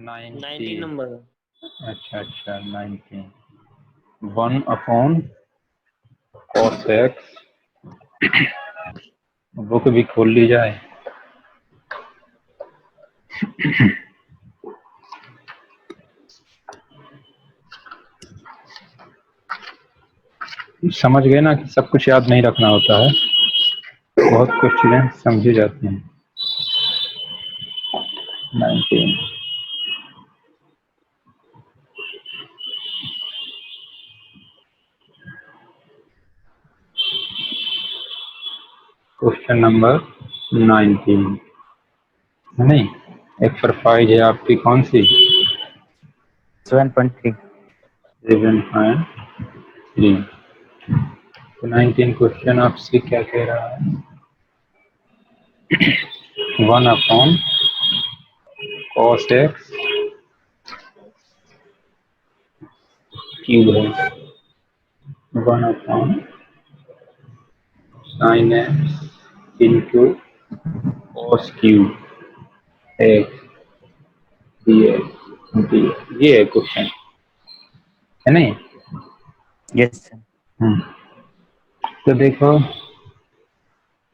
90। 19 number. अच्छा अच्छा 19। 1 cos x। Book भी खोल ली जाए। समझ गए ना कि सब कुछ याद नहीं रखना होता है, बहुत कुछ चीजें समझी जाती हैं। 19। क्वेश्चन नंबर 19 है नहीं। एक्सरसाइज है आपकी कौन सी? 7.3। 7.3। तो 19 क्वेश्चन आपसे क्या कह रहा है? 1/cos x क्यूब है। 1/sin x into cos cube x dx। ये है क्वेश्चन, है नहीं? Yes sir. तो देखो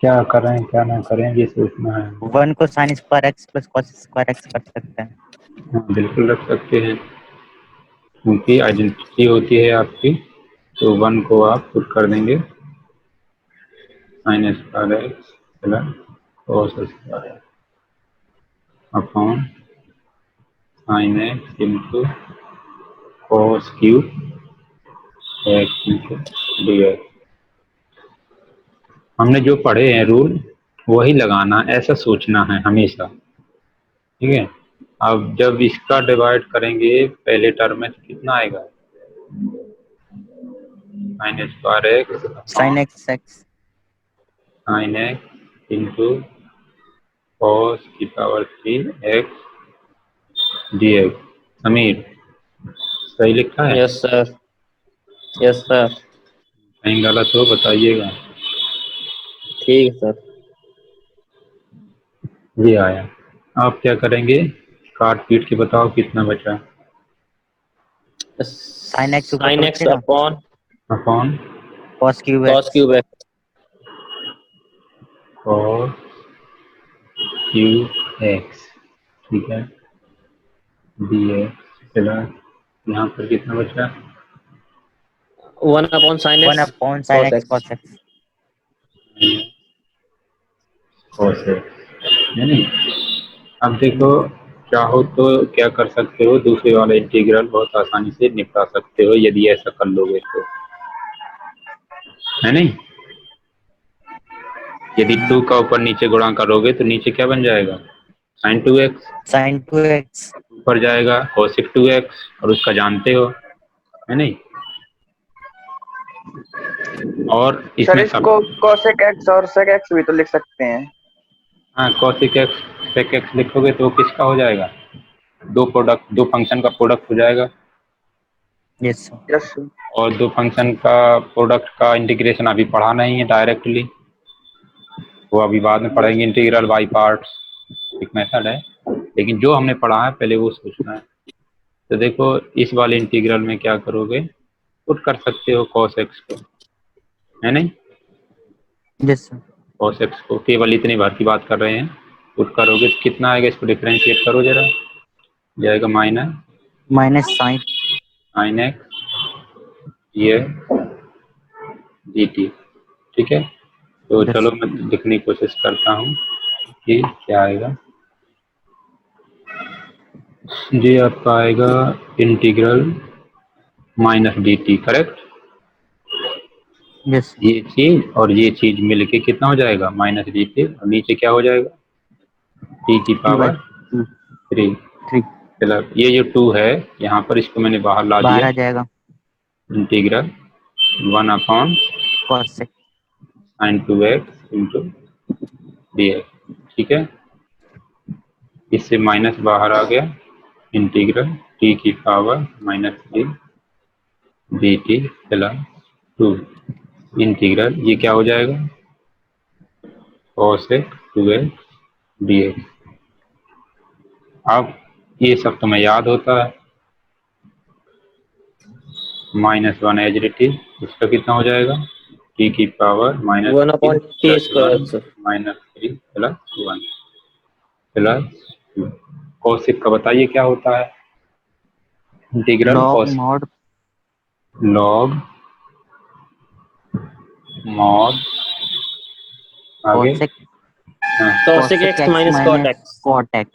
क्या करें क्या ना करें ये सोचना है। 1 को sin square x plus cos square x कर सकते हैं। हाँ बिल्कुल रख सकते हैं, क्योंकि आइडेंटिटी होती है आपकी। तो 1 को आप पुट कर देंगे sin square x plus cos square x upon sin x into cos cube x into dx। हमने जो पढ़े हैं रूल वही लगाना, ऐसा सोचना है हमेशा, ठीक है। अब जब इसका डिवाइड करेंगे पहले टर्म में तो कितना आएगा? sin square x sin x x sin x into cos की पावर 3 एक्स dx। समीर सही लिखा है? Yes sir, yes sir. कहीं गलत हो बताइएगा। ठीक है सर। ये आया। आप क्या करेंगे? काट पीट के बताओ कितना बचा। sin x ऊपर का साइन एक्स बचेगा, upon upon cos cube cos x. Cube x. cos cube x, ठीक है, dx प्लस यहाँ पर कितना बचा? 1 upon sine 1 x upon sin cos x x. cos x। cos x है नहीं। अब देखो चाहो तो क्या कर सकते हो, दूसरे वाला इंटीग्रल बहुत आसानी से निपटा सकते हो यदि ऐसा कर लोगे तो, है नहीं। यदि 2 का ऊपर नीचे गुणा करोगे तो नीचे क्या बन जाएगा? sin 2x। sin 2x। ऊपर जाएगा cosec 2x और उसका जानते हो, है नहीं। और सर इसमें सब, इसको cosec x और sec x भी तो लिख सकते हैं। हाँ cosec x sec x लिखोगे तो वो किसका हो जाएगा? दो फंक्शन का प्रोडक्ट हो जाएगा। Yes sir. यस। और दो फंक्शन का प्रोडक्ट का इंटीग्रेशन अभी पढ़ा नहीं है डायरेक्टली, वो अभी बाद में पढ़ेंगे, इंटीग्रल बाई पार्ट्स एक मेथड है। लेकिन जो हमने पढ़ा है पहले वो सोचना है। तो देखो इस वाले इंटीग्रल में क्या करोगे, पुट कर सकते हो cos x को, है नहीं। Yes sir. cos x को केवल इतने भर की बात कर रहे हैं, पुट करोगे तो कितना आएगा? इसको डिफरेंशिएट करो जरा, जाएगा माइनस साइन sin x ये dt, ठीक है। तो यस चलो मैं लिखने की कोशिश करता हूँ कि क्या आएगा। जी आपका आएगा integral minus dt, correct. Yes ये चीज और ये चीज मिलके कितना हो जाएगा? माइनस dt, और नीचे क्या हो जाएगा? t की पावर 3/2 3। 3 चलो ये जो 2 है यहाँ पर, इसको मैंने बाहर ला बाहर दिया। आ जाएगा, integral 1/sin cos x। 2x into dx, ठीक है। इससे माइनस बाहर आ गया, इंटीग्रल t की पावर -3 dt प्लस 2 इंटीग्रल ये क्या हो जाएगा? cos 2x dx। अब ये सब तुम्हें याद होता है। -1 एज इट इज, इसका कितना हो जाएगा, t की power -3 1 upon t square, sir. -3 plus 1 plus 2। Kaushik का बताइए क्या होता है, integral log cos mod log mod आगे cosec Cosec x minus cot x. cot x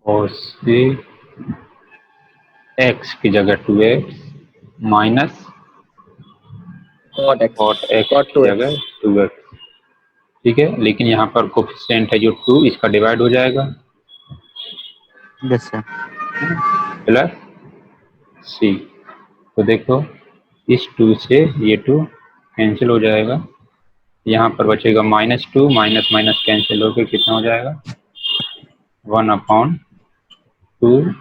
cosec x की जगह 2x minus Cot x. cot x Cot की 2x. जगह 2x। ठीक है, लेकिन यहाँ पर कोफिशिएंट है जो 2, इसका डिवाइड हो जाएगा yes sir प्लस c। तो देखो इस 2 से ये 2 कैंसिल हो जाएगा, यहाँ पर बचेगा -2 माइनस माइनस कैंसिल होकर कितना हो जाएगा 1/2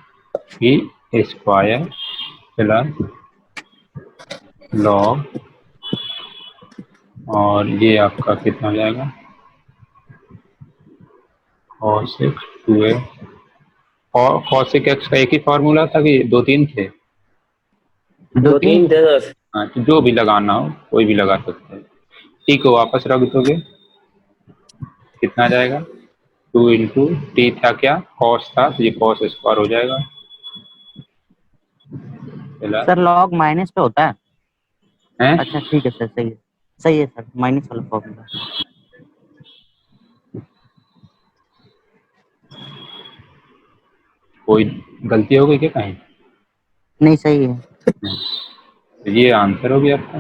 की स्क्वायर प्लस लॉग, और ये आपका कितना हो जाएगा cosec 2x। और cosec x का एक ही फार्मूला था कि 2-3 थे? 2-3 थे सर। हाँ, तो जो भी लगाना हो कोई भी लगा सकते हैं। t को वापस रख दोगे कितना आ जाएगा, 2 इंटू टी था क्या cos था, तो ये cos स्क्वायर हो जाएगा प्लस सर log माइनस पे होता है। है। अच्छा ठीक है सर, सही है सर, माइनस वाला फॉर्मूला। कोई गलती हो गई क्या कहीं? नहीं सही है। तो ये आंसर हो गया आपका।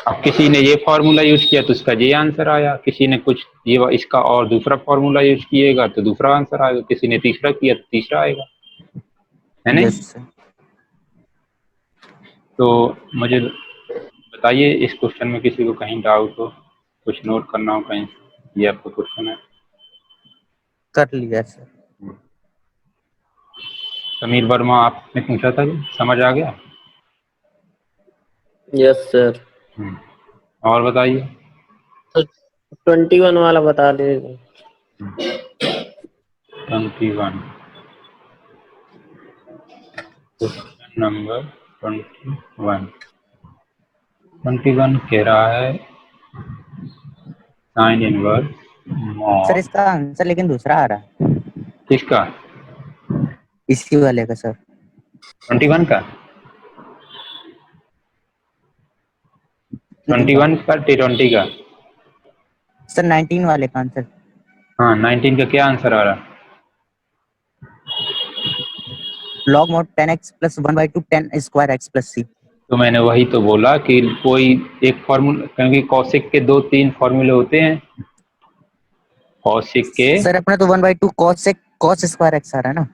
अब किसी ने ये फार्मूला यूज किया तो उसका ये आंसर आया, किसी ने कुछ ये इसका और दूसरा फार्मूला यूज किएगा तो दूसरा आंसर आएगा, किसी ने तीसरा किया तो तीसरा आएगा, है नहीं? Yes sir. तो मुझे बताइए इस क्वेश्चन में किसी को कहीं डाउट हो, कुछ नोट करना हो कहीं, ये आपका क्वेश्चन है। कर लिया सर। समीर वर्मा आपने पूछा था, समझ आ गया? Yes sir. और बताइए। 21 वाला बता दीजिए। 21 क्वेश्चन नंबर 21 कह रहा है साइन इनवर्स सर मॉड। इसका आंसर लेकिन दूसरा आ रहा है। किसका? इसी वाले का सर। 21 का 21 का T20 का? सर 19 वाले का आंसर। हाँ 19 का क्या आंसर आ रहा? log mod 10x plus 1/2 10 square x plus c। तो मैंने वही तो बोला कि कोई एक फॉर्मूला, क्योंकि कौशिक के 2-3 फॉर्मूले होते हैं कौशिक के। सर अपना तो 1/2 cos स्क्वायर x आ रहा है ना।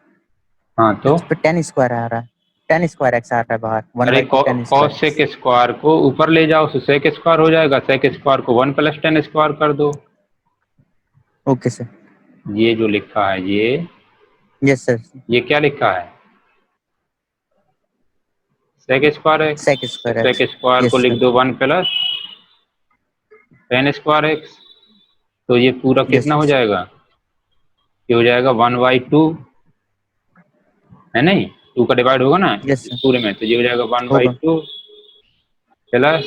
हाँ तो इस पे 10 स्क्वायर आ रहा है, 10 स्क्वायर x आ रहा है बाहर। अरे 1/2 10 स्क्वायर। कौशिक स्क्वायर को ऊपर ले जाओ तो सेक स्क्वायर हो जाएगा, सेक स्क्वायर को 1 + 10 स्क्वायर कर दो। Okay sir. ये जो लिखा है ये यस सर। ये क्या लिखा है, sec square x. Sec square sec x। Square को यस लिख सर। दो 1 + 10 स्क्वायर एक्स। तो ये पूरा कितना हो यस जाएगा, ये हो जाएगा 1/2, है नहीं? 2 का डिवाइड होगा ना यस इस सर। पूरे में, तो ये हो जाएगा होगा। 1/2 प्लस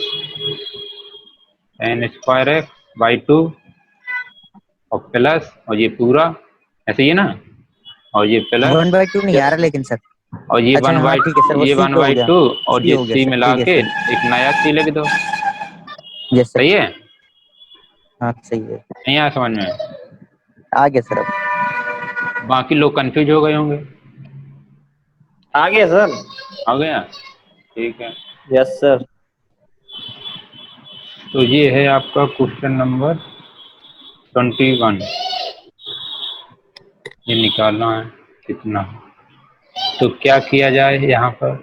10 स्क्वायर एक्स बाई 2 और प्लस, और ये पूरा ऐसे ही है ना, और ये प्लस 1/2 नहीं आ रहा लेकिन सर। और ये अच्छा हाँ ठीक है सर, वो ये सी पे हो गया। 1/2 और सी ये हो गया सी सर, मिला ठीक है के सर। एक नया सी लिख दो। Yes sir. सही है? हाँ सही है। नहीं आया समझ में? आ गया सर अब। बाकी लोग कंफ्यूज हो गए होंगे। आ गया सर। आ गया, ठीक है। Yes sir. तो ये है आपका क्वेश्चन नंबर 21, ये निकालना है कितना। तो क्या किया जाए यहाँ पर,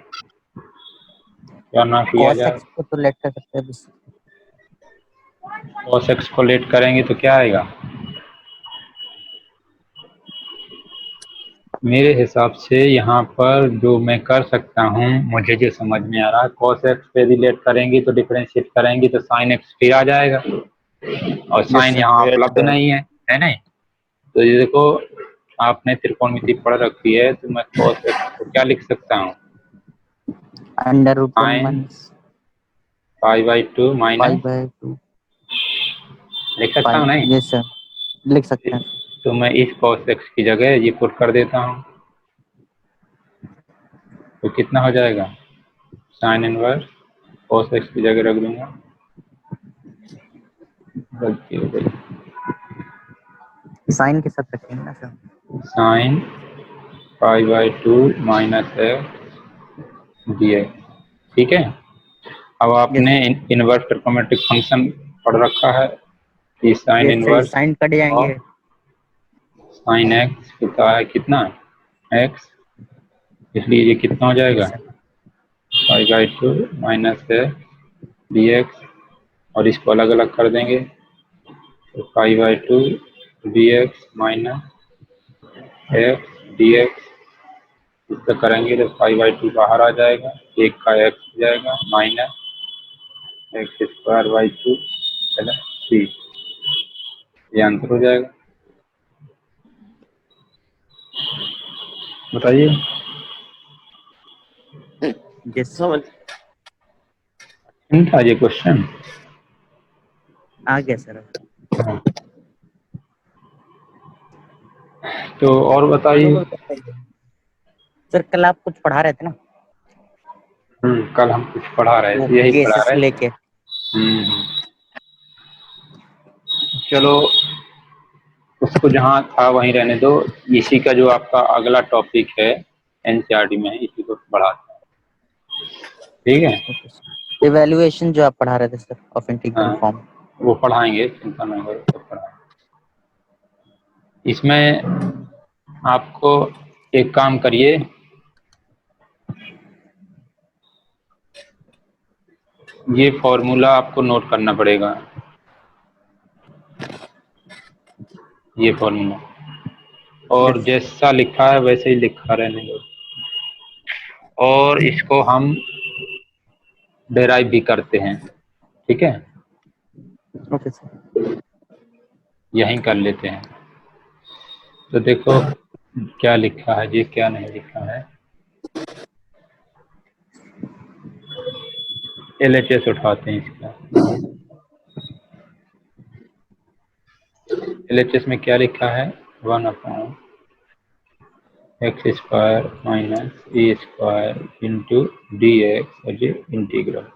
क्या ना किया cos जाए? x को तो लेट कर सकते हैं बस। cos x को लेट करेंगे तो क्या आएगा, मेरे हिसाब से यहाँ पर जो मैं कर सकता हूँ, मुझे जो समझ में आ रहा है, cos x पे रिलेट करेंगे तो डिफरेंशिएट करेंगे तो sin x फिर आ जाएगा, और यस साइन सर। यहाँ यस उपलब्ध सर। नहीं है, है नहीं। तो ये देखो आपने त्रिकोणमिति पढ़ रखी है, तो मैं cos x को क्या लिख सकता हूँ, under root 1 sin minus π/2 minus 5/2 लिख सकता हूँ 5। नहीं। यस सर, लिख सकते हैं। तो मैं इस cos x की जगह ये पुट कर देता हूँ, तो कितना हो जाएगा, साइन इनवर्स cos x की जगह रख दूंगा, गलती हो गई, साइन के साथ रखेंगे ना sir. Sine π/2 minus x dx। ठीक है। अब आपने इनवर्स ट्रिग्नोमेट्रिक फंक्शन पढ़ रखा है कि sine yes sir, inverse sine cut और जाएंगे। साइन एक्स होता है कितना, एक्स, इसलिए ये कितना हो जाएगा, यस सर। π/2 माइनस dx, और इसको अलग अलग कर देंगे, तो π/2 dx माइनस x dx, इसका करेंगे तो π/2 बाहर आ जाएगा, एक का x हो जाएगा माइनस x² 2 c, ये आंसर हो जाएगा। बताइए। यस समझ। था ये क्वेश्चन। आ गया सर। तो और बताइए। सर कल आप कुछ पढ़ा रहे थे ना, कल हम कुछ पढ़ा रहे वो थे, यही पढ़ा केसेस रहे थे। लेके। हम्म, चलो उसको जहाँ था वहीं रहने दो। इसी का जो आपका अगला टॉपिक है एनसीईआरटी में है, इसी को बढ़ाते हैं। ठीक है। इवैल्यूएशन जो आप पढ़ा रहे थे सर ऑफ इंटीग्रल हाँ, फॉर्म। वो पढ़ाएंगे, चिंता नहीं करो, सब पढ़ाएंगे। इसमें आपको एक काम करिए, ये फॉर्मूला आपको नोट करना पड़ेगा, ये फॉर्मूला, और जैसा लिखा है वैसे ही लिखा रहने दो, और इसको हम डेराइव भी करते हैं। ठीक है, ओके सर। यहीं कर लेते हैं। तो देखो क्या लिखा है, ये क्या नहीं लिखा है। LHS उठाते हैं इसका। LHS में क्या लिखा है, 1/x² minus a² into dx, और ये इंटीग्रल।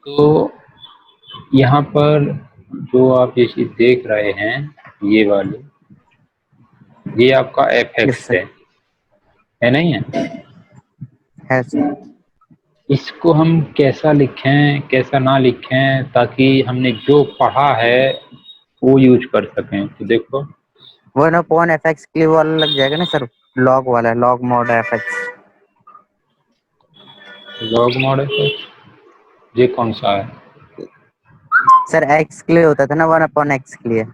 तो यहाँ पर जो आप ये चीज देख रहे हैं, ये वाली, ये आपका यस fx सर। है नहीं है। है सर। इसको हम कैसा लिखें कैसा ना लिखें, ताकि हमने जो पढ़ा है वो यूज कर सकें। तो देखो 1/fx के लिए वो वाला लग जाएगा ना सर, लॉग वाला, log mod fx। Log mod है, ये कौन सा है, सर x के लिए होता था ना, 1/x के लिए।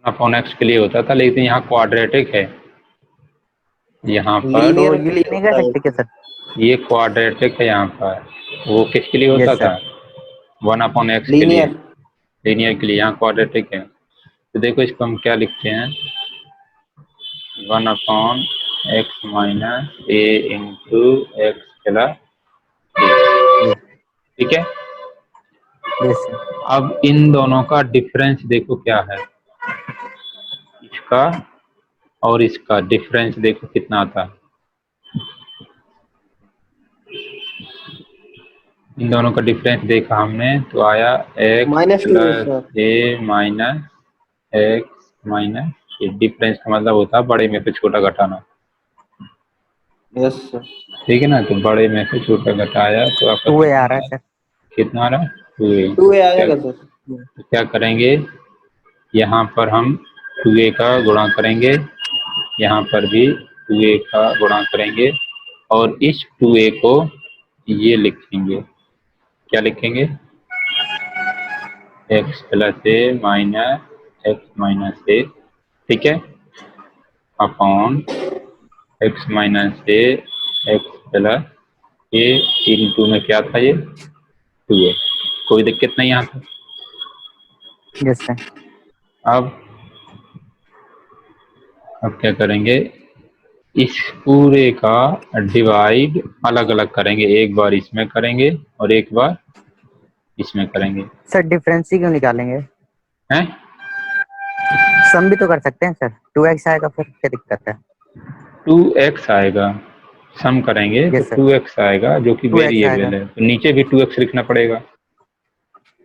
अपॉन एक्स के लिए होता था, लेकिन यहाँ क्वाड्रेटिक है, यहाँ पर तो लीनियर ये नहीं कर सकते क्या सर? ये क्वाड्रेटिक है यहाँ पर। वो किसके लिए होता यस था, सर। 1/x के लिए, लीनियर। लीनियर के लिए, यहाँ क्वाड्रेटिक है। तो देखो इसको हम क्या लिखते हैं, 1/x minus a into x plus a। ठीक है। Yes sir. अब इन दोनों का डिफरेंस देखो क्या है, इसका और इसका डिफरेंस देखो कितना आता है। इन दोनों का डिफरेंस देखा हमने तो आया x -2 plus sir. a minus x minus, ये डिफरेंस का मतलब होता है बड़े में से छोटा घटाना। Yes sir. ठीक है ना, तो बड़े में से छोटा घटाया तो आपका 2a कितना आ आ रहा है रहा है, सर। कितना आ रहा है, 2a। 2a आ क्या, जाएगा सर। तो क्या करेंगे, यहाँ पर हम 2a का गुणा करेंगे, यहाँ पर भी 2a का गुणा करेंगे, और इस 2a को ये लिखेंगे, क्या लिखेंगे, x plus a minus x minus a। ठीक है, upon x minus a x plus a into में क्या था, ये 2a। कोई दिक्कत नहीं यहाँ पे। Yes sir. अब क्या करेंगे, इस पूरे का डिवाइड अलग अलग करेंगे, एक बार इसमें करेंगे और एक बार इसमें करेंगे। सर डिफरेंस ही क्यों निकालेंगे? हैं? सम भी तो कर सकते हैं सर, 2x आएगा फिर क्या दिक्कत है? 2x आएगा, सम करेंगे तो यस सर, 2x आएगा जो कि 2x आएगा। वेरिएबल है, तो नीचे भी 2x लिखना पड़ेगा,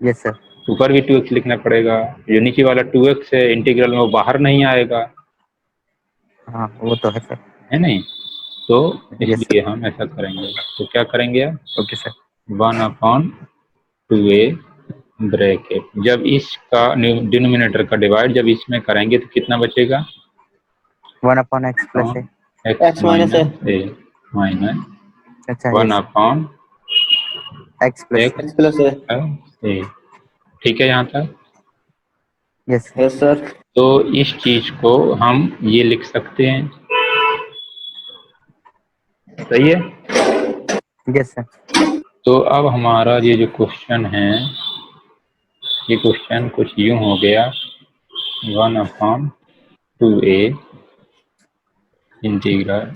यस सर। ऊपर भी 2x लिखना पड़ेगा। जो नीचे वाला 2x है इंटीग्रल में वो बाहर नहीं आएगा, हाँ वो तो है सर। है नहीं, तो यस इसलिए सर। हम ऐसा करेंगे। तो क्या करेंगे, ओके सर। 1/2a ब्रैकेट, जब इसका डिनोमिनेटर का डिवाइड जब इसमें करेंगे तो कितना बचेगा, 1/x plus a. x x minus है, माइनस ए माइनस अच्छा one yes, upon x plus x x plus है। ए। ठीक है यहाँ तक। Yes yes sir. तो इस चीज को हम ये लिख सकते हैं, सही है। Yes sir. तो अब हमारा ये जो क्वेश्चन है, ये क्वेश्चन कुछ यूं हो गया, 1/2a integral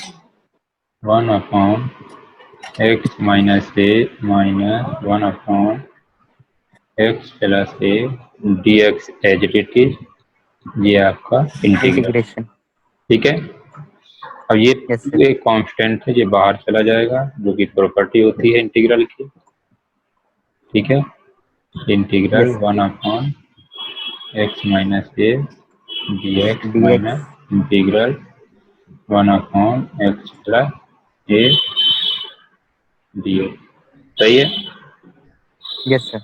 1/x minus a minus 1/x plus a dx as it is, ये आपका इंटीग्रल। इंटीग्रेशन। ठीक है। अब ये यस सर। एक कांस्टेंट है, ये बाहर चला जाएगा, जो कि प्रॉपर्टी होती है इंटीग्रल की। ठीक है, integral yes sir. 1/x minus a dx dx। Minus integral 1/x plus a dx, सही है। Yes sir.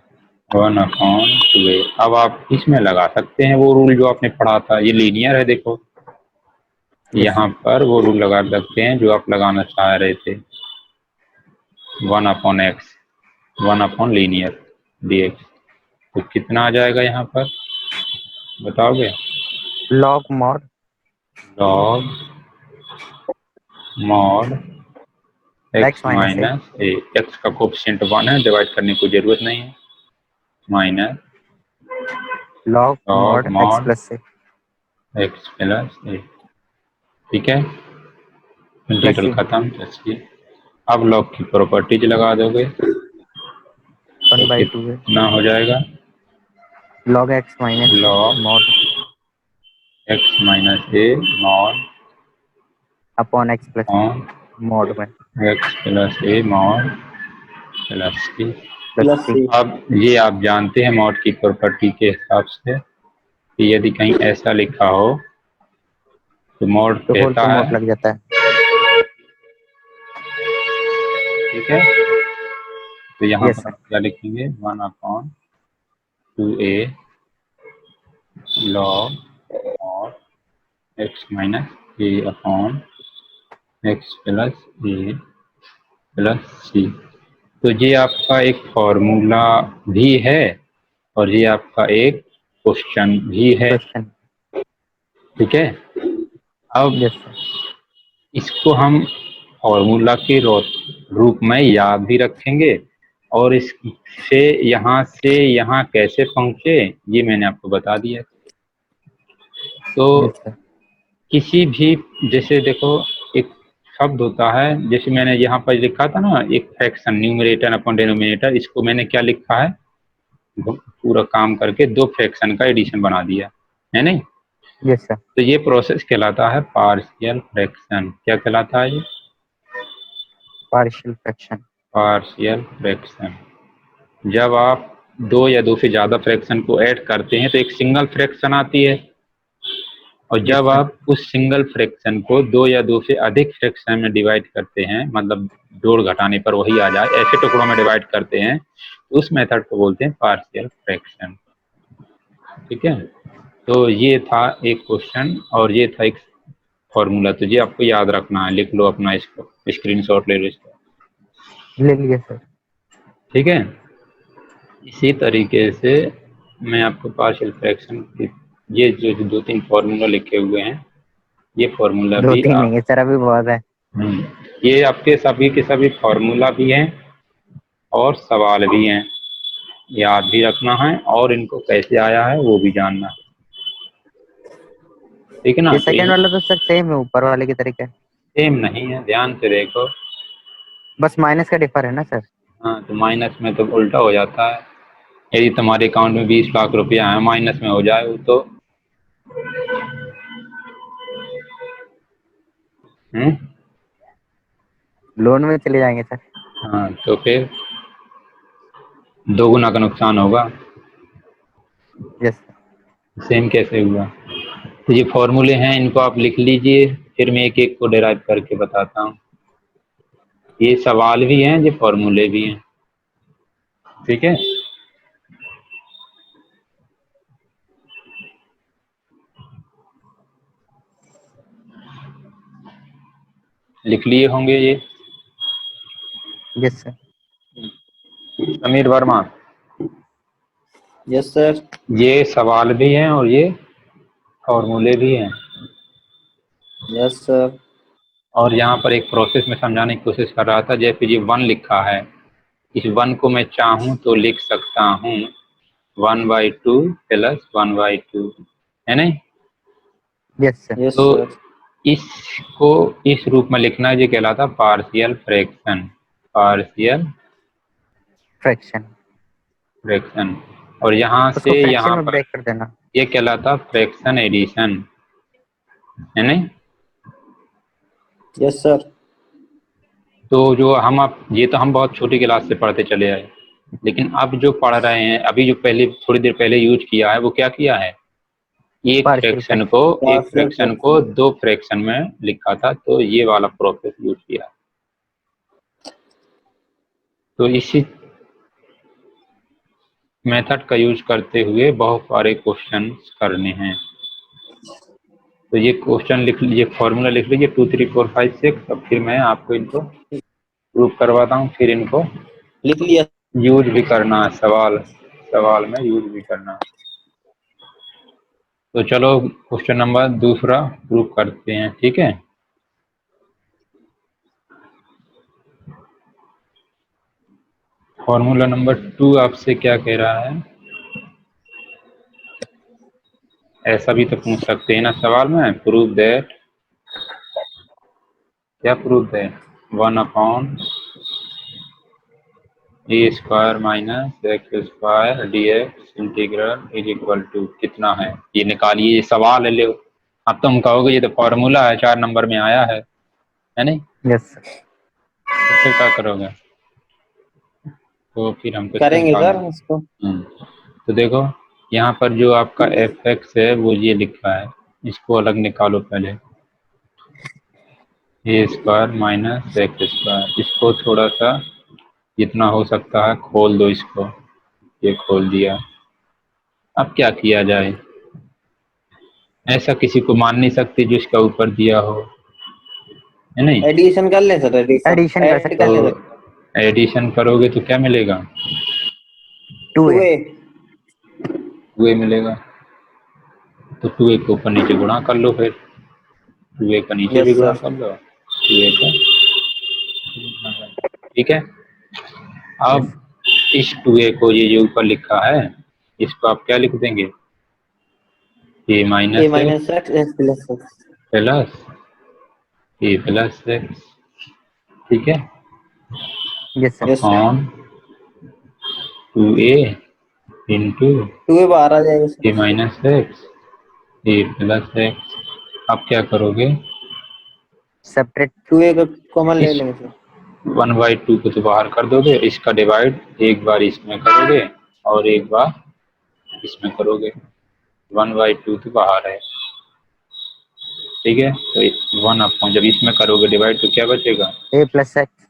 1/2a। अब आप इसमें लगा सकते हैं वो रूल जो आपने पढ़ा था, ये लीनियर है, देखो यस यहाँ पर वो रूल लगा सकते हैं जो आप लगाना चाह रहे थे, 1/x 1 लीनियर dx, तो कितना आ जाएगा यहाँ पर बताओगे, log mod log mod x x minus a minus a, x का कोफिशिएंट 1 है, डिवाइड करने की जरूरत नहीं है, minus log log mod x mod plus a x plus a. ठीक है, प्लस इंटीग्रल सी खत्म। चलिए अब लॉग की प्रॉपर्टीज लगा दोगे 1 तो बाई 2 है, कितना हो जाएगा, log x minus A log mod x minus A mod upon x plus on mod में x plus A mod plus C. Plus plus सी। सी। अब ये आप जानते हैं मॉड की प्रॉपर्टी के हिसाब से कि यदि कहीं ऐसा लिखा हो तो मॉड तो होल कहता पे है, मॉड लग जाता है। ठीक है, तो यहाँ यस पर सर। आप क्या लिखेंगे, 1/2a log mod x minus a upon x plus a plus c. तो ये आपका एक फॉर्मूला भी है और ये आपका एक क्वेश्चन भी है। क्वेश्चन। ठीक है, अब यस सर। इसको हम फॉर्मूला के रूप में याद भी रखेंगे और इससे यहाँ कैसे पहुंचे ये मैंने आपको बता दिया। तो यस सर। किसी भी, जैसे देखो एक शब्द होता है, जैसे मैंने यहाँ पर लिखा था ना, एक फ्रैक्शन न्यूमरेटर अपॉन डिनोमिनेटर, इसको मैंने क्या लिखा है, पूरा काम करके दो फ्रैक्शन का एडिशन बना दिया है नहीं। Yes sir. तो ये प्रोसेस कहलाता है पार्शियल फ्रैक्शन। क्या कहलाता है ये, पार्शियल फ्रैक्शन। Partial fraction. जब आप दो या दो से ज्यादा फ्रैक्शन को ऐड करते हैं तो एक सिंगल फ्रैक्शन आती है, और यस जब सर। आप उस सिंगल फ्रैक्शन को दो या दो से अधिक फ्रैक्शन में डिवाइड करते हैं, मतलब जोड़ घटाने पर वही आ जाए ऐसे टुकड़ों में डिवाइड करते हैं, तो उस मेथड को बोलते हैं पार्शियल फ्रैक्शन। ठीक है, तो ये था एक क्वेश्चन और ये था एक फॉर्मूला, तो ये आपको याद रखना है, लिख लो अपना, इसको स्क्रीनशॉट ले लो इसको। ले लिए सर। ठीक है, इसी तरीके से मैं आपको पार्शियल फ्रैक्शन की ये जो दो तीन फॉर्मूला लिखे हुए हैं, ये फॉर्मूला दो भी तीन आप, नहीं है सर, अभी बहुत है। ये आपके सभी के सभी फॉर्मूला भी हैं और सवाल भी हैं, याद भी रखना है और इनको कैसे आया है वो भी जानना है। ठीक है ना। ये तो सेकंड वाला तो सर सेम है ऊपर वाले की तरीके, सेम नहीं है, ध्यान से देखो। बस माइनस का डिफर है ना सर। हाँ, तो माइनस में तो उल्टा हो जाता है। यदि तुम्हारे अकाउंट में 20 लाख रुपया है, माइनस में हो जाए तो लोन में चले जाएंगे सर। हाँ, तो फिर दोगुना का नुकसान होगा। Yes sir. सेम कैसे हुआ? तो ये फॉर्मूले हैं, इनको आप लिख लीजिए, फिर मैं एक एक को डिराइव करके बताता हूँ। ये सवाल भी हैं, ये फॉर्मूले भी हैं, ठीक है। लिख लिए होंगे ये। Yes sir. Sameer Verma, yes sir. ये सवाल भी हैं और ये फॉर्मूले भी हैं। Yes sir. और यहाँ पर एक प्रोसेस में समझाने की कोशिश कर रहा था। जैसे ये 1 लिखा है, इस 1 को मैं चाहूँ तो लिख सकता हूँ 1/2 प्लस 1/2, है नहीं। Yes sir. यस तो सर। इसको इस रूप में लिखना, ये कहलाता partial fraction. Partial fraction. Fraction. और यहाँ उसको से फ्रैक्शन यहाँ में पर ब्रेक कर देना। ये कहलाता फ्रैक्शन एडिशन, है नहीं। Yes sir. तो जो हम अब ये तो हम बहुत छोटी क्लास से पढ़ते चले आए, लेकिन अब जो पढ़ रहे हैं, अभी जो पहले थोड़ी देर पहले यूज किया है, वो क्या किया है, एक पार्शियल फ्रैक्शन को फ्रैक्शन। एक पार्शियल फ्रैक्शन को फ्रैक्शन। 2 फ्रैक्शन में लिखा था, तो ये वाला प्रोसेस यूज किया। तो इसी मेथड का यूज करते हुए बहुत सारे क्वेश्चन करने हैं। तो ये क्वेश्चन लिख लीजिए, फॉर्मूला लिख लीजिए 2 3 4 5 6। अब फिर मैं आपको इनको प्रूव करवाता हूँ, फिर इनको लिख लिया। यूज भी करना है, सवाल सवाल में यूज भी करना है। तो चलो क्वेश्चन नंबर दूसरा प्रूव करते हैं, ठीक है। फॉर्मूला नंबर 2 आपसे क्या कह रहा है, ऐसा भी तो पूछ सकते हैं ना सवाल में। प्रूव दैट, क्या prove that 1/a² minus x² dx integral is equal to कितना है, ये निकालिए। ये सवाल है, ले। अब तुम कहोगे ये तो फॉर्मूला है, 4 नंबर में आया है नहीं। Yes sir. तो फिर क्या करोगे? तो फिर हमको इसको करेंगे निकालना सर इसको। तो देखो, यहाँ पर जो आपका fx है वो ये लिखा है, इसको अलग निकालो पहले। a² माइनस x², इसको थोड़ा सा जितना हो सकता है खोल दो इसको। ये खोल दिया। अब क्या किया जाए, ऐसा किसी को मान नहीं सकती जो इसका ऊपर दिया हो, है नहीं। एडिशन कर लें सर, एडिशन एडिशन कर ऐड सकते कर हैं। लें तो सर। एडिशन करोगे तो क्या मिलेगा, 2a। 2a। 2a मिलेगा। तो 2a को ऊपर नीचे गुणा कर लो, फिर 2a का नीचे भी यस गुणा सर। कर लो, 2a का, ठीक है। अब यस। इस 2a को ये जो ऊपर लिखा है, इसको आप क्या लिख देंगे, a a minus minus x x plus x. Plus a plus x, ठीक है, yes sir. Yes sir. Upon 2a into 2a बाहर आ जाएगा a sir. Minus x a plus x. अब क्या करोगे, सेपरेट। 2a का कॉमन ले इस लेंगे सर। 1/2 को तो बाहर कर दोगे, इसका डिवाइड एक बार इसमें करोगे और एक बार इसमें करोगे। 1/2 तो बाहर है, ठीक है। तो 1/, जब इसमें करोगे डिवाइड तो क्या बचेगा, a plus x.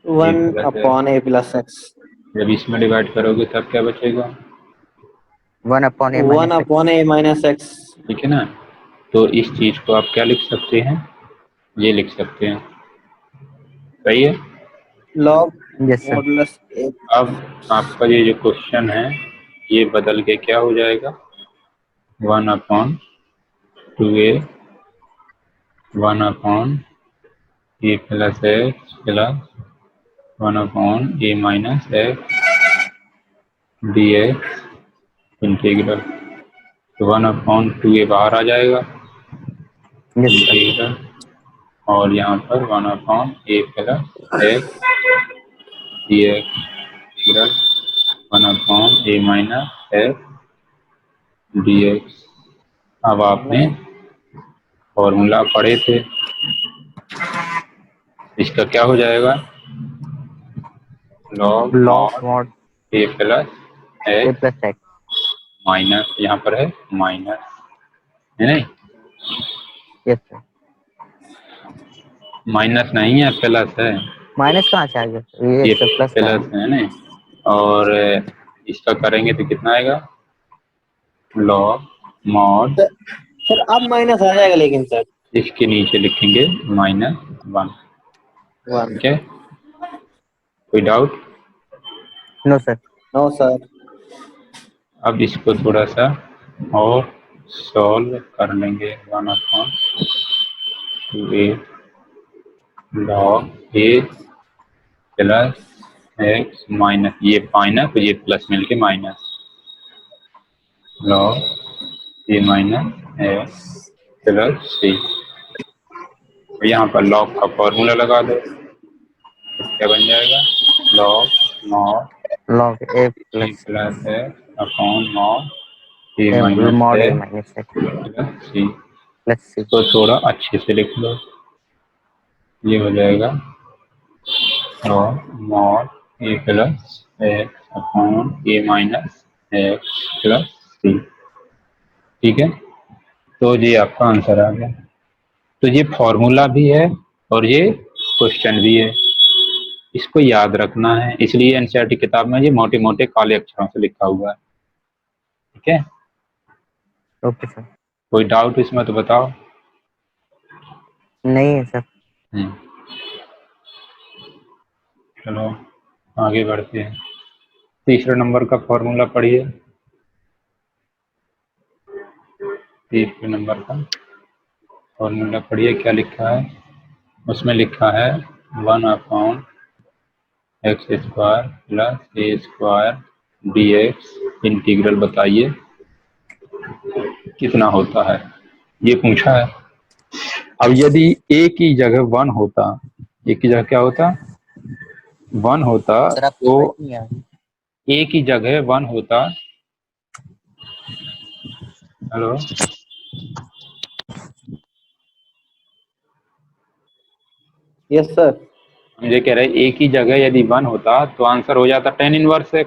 a 1 plus है। Upon a plus x. जब इसमें डिवाइड करोगे तब क्या बचेगा, 1/a 1 minus x. Upon a minus x. ठीक है ना। तो इस चीज को आप क्या लिख सकते हैं, ये लिख सकते हैं, सही है। Log yes sir. Modulus a। अब आपका ये जो क्वेश्चन है, ये बदल के क्या हो जाएगा, 1/2a 1/a plus x plus 1/a minus x dx integral. तो 1/2a बाहर आ जाएगा, Yes, sir. इंटीग्रल, और यहाँ पर 1/a plus x dx integral 1/a minus x dx। अब आपने फॉर्मूला पढ़े थे, इसका क्या हो जाएगा, log Log mod mod a plus a x plus x. Minus, यहाँ पर है माइनस, है नहीं, Yes, sir. माइनस नहीं है प्लस है, माइनस कहाँ से आ गया? ये ये सर प्लस का है। प्लस है नहीं, और इसका करेंगे तो कितना आएगा, लॉग मॉड, सर अब माइनस आ जाएगा लेकिन सर इसके नीचे लिखेंगे -1। 1। ठीक है, कोई doubt? No sir. No sir. अब इसको थोड़ा सा और सॉल्व कर लेंगे, 1/2a log a plus x minus, ये माइनस ये प्लस मिलके minus, log a minus x plus c. यहाँ पर लॉग का फॉर्मूला लगा दो, तो क्या बन जाएगा, log mod Log a a plus plus x upon mod a a minus mod a x minus x plus c. plus c. तो थोड़ा अच्छे से लिख लो, ये हो जाएगा लॉग मॉड ए प्लस एक्स अपॉन ए माइनस एक्स प्लस सी। ठीक है, तो ये आपका आंसर आ गया। तो ये फॉर्मूला भी है और ये क्वेश्चन भी है, इसको याद रखना है, इसलिए एनसीईआरटी किताब में ये मोटे मोटे काले अक्षरों से लिखा हुआ है। ठीक है, ओके सर। कोई डाउट इसमें तो बताओ। नहीं है सर। चलो आगे बढ़ते हैं, तीसरे नंबर का फॉर्मूला पढ़िए। तीसरे नंबर का फॉर्मूला पढ़िए, क्या लिखा है उसमें, लिखा है 1/x² plus a² dx integral बताइए कितना होता है, ये पूछा है। अब यदि a की जगह 1 होता, a की जगह क्या होता, 1 होता, सर आपकी तो आवाज नहीं आ रही। a की जगह 1 होता, हेलो, यस सर। हम ये कह रहे हैं a की जगह यदि 1 होता तो आंसर हो जाता tan inverse x,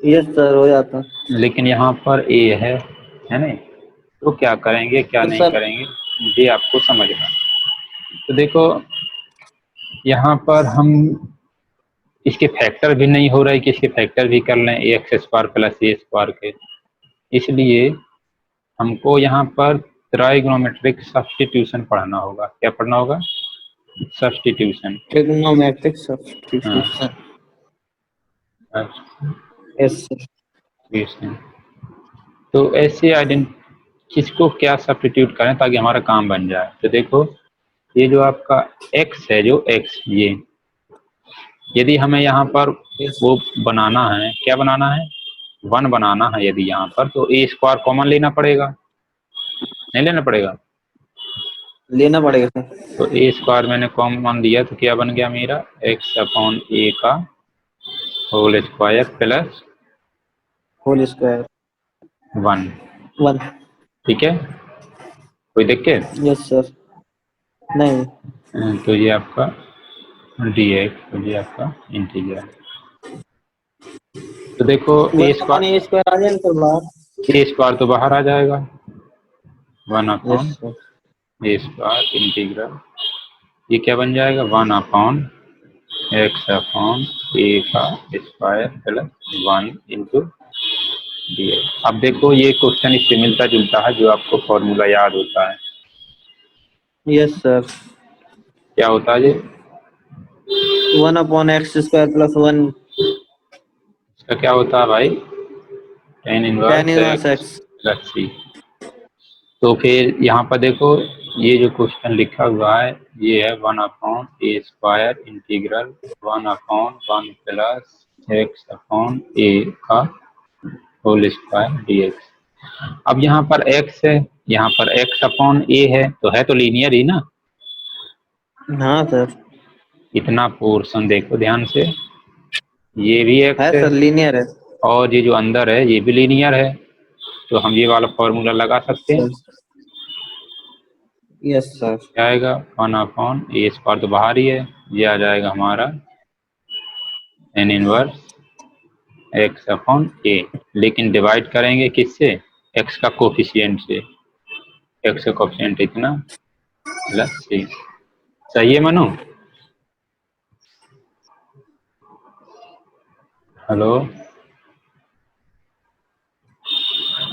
yes sir हो जाता। लेकिन यहाँ पर a है नहीं, तो क्या करेंगे क्या तो नहीं सर करेंगे ये आपको समझना है। तो देखो यहाँ पर हम इसके फैक्टर भी नहीं हो रहा है कि इसके फैक्टर भी कर लें ax² प्लस a² के, इसलिए हमको यहाँ पर ट्राइगोनोमेट्रिक सब्स्टिट्यूशन पढ़ना होगा। क्या पढ़ना होगा, सब्स्टिट्यूशन। ट्रिग्नोमेट्रिक हाँ, सब्स्टिट्यूशन। Yes sir. सब्स्टिट्यूशन। तो ऐसे किसको क्या सब्स्टिट्यूट करें ताकि हमारा काम बन जाए। तो देखो ये जो आपका x है, जो x ये, यदि हमें यहाँ पर यस वो बनाना है, क्या बनाना है, 1 बनाना है यदि यहाँ पर, तो a² कॉमन लेना पड़ेगा, नहीं लेना पड़ेगा, लेना पड़ेगा सर। तो a² मैंने कॉमन लिया तो क्या बन गया मेरा, x/a का whole square plus whole square 1। 1। ठीक है, कोई दिक्कत? Yes sir. नहीं। तो ये आपका dx, तो ये आपका इंटीग्रल। तो देखो वन a² अपन ए स्क्वायर आ जाएगा सर बाहर। a² तो बाहर आ जाएगा, 1 yes upon sir. a² integral, ये क्या बन जाएगा, 1/x/a का स्क्वायर प्लस 1 इंटू dx। अब देखो ये क्वेश्चन इससे मिलता जुलता है जो आपको फॉर्मूला याद होता है, यस सर। क्या होता है ये, 1/x² प्लस 1 इसका क्या होता है भाई, tan tan inverse inverse x x. Plus c. तो फिर यहाँ पर देखो ये जो क्वेश्चन लिखा हुआ है ये है 1/a² इंटीग्रल 1/1 प्लस x/a का होल स्क्वायर dx। अब यहाँ पर x है यहाँ पर x अपॉन a है तो लीनियर ही ना। हाँ सर, इतना पोर्शन देखो ध्यान से, ये भी x है है सर, लीनियर है। और ये जो अंदर है ये भी लीनियर है, तो हम ये वाला फॉर्मूला लगा सकते हैं। Yes sir. क्या आएगा 1 अपॉन ए स्क्वायर तो बाहर ही है, ये आ जाएगा हमारा n inverse x upon a, लेकिन डिवाइड करेंगे किससे, x का कोफिशिएंट से, x का कोफिशिएंट इतना प्लस c। सही है मनु? हेलो,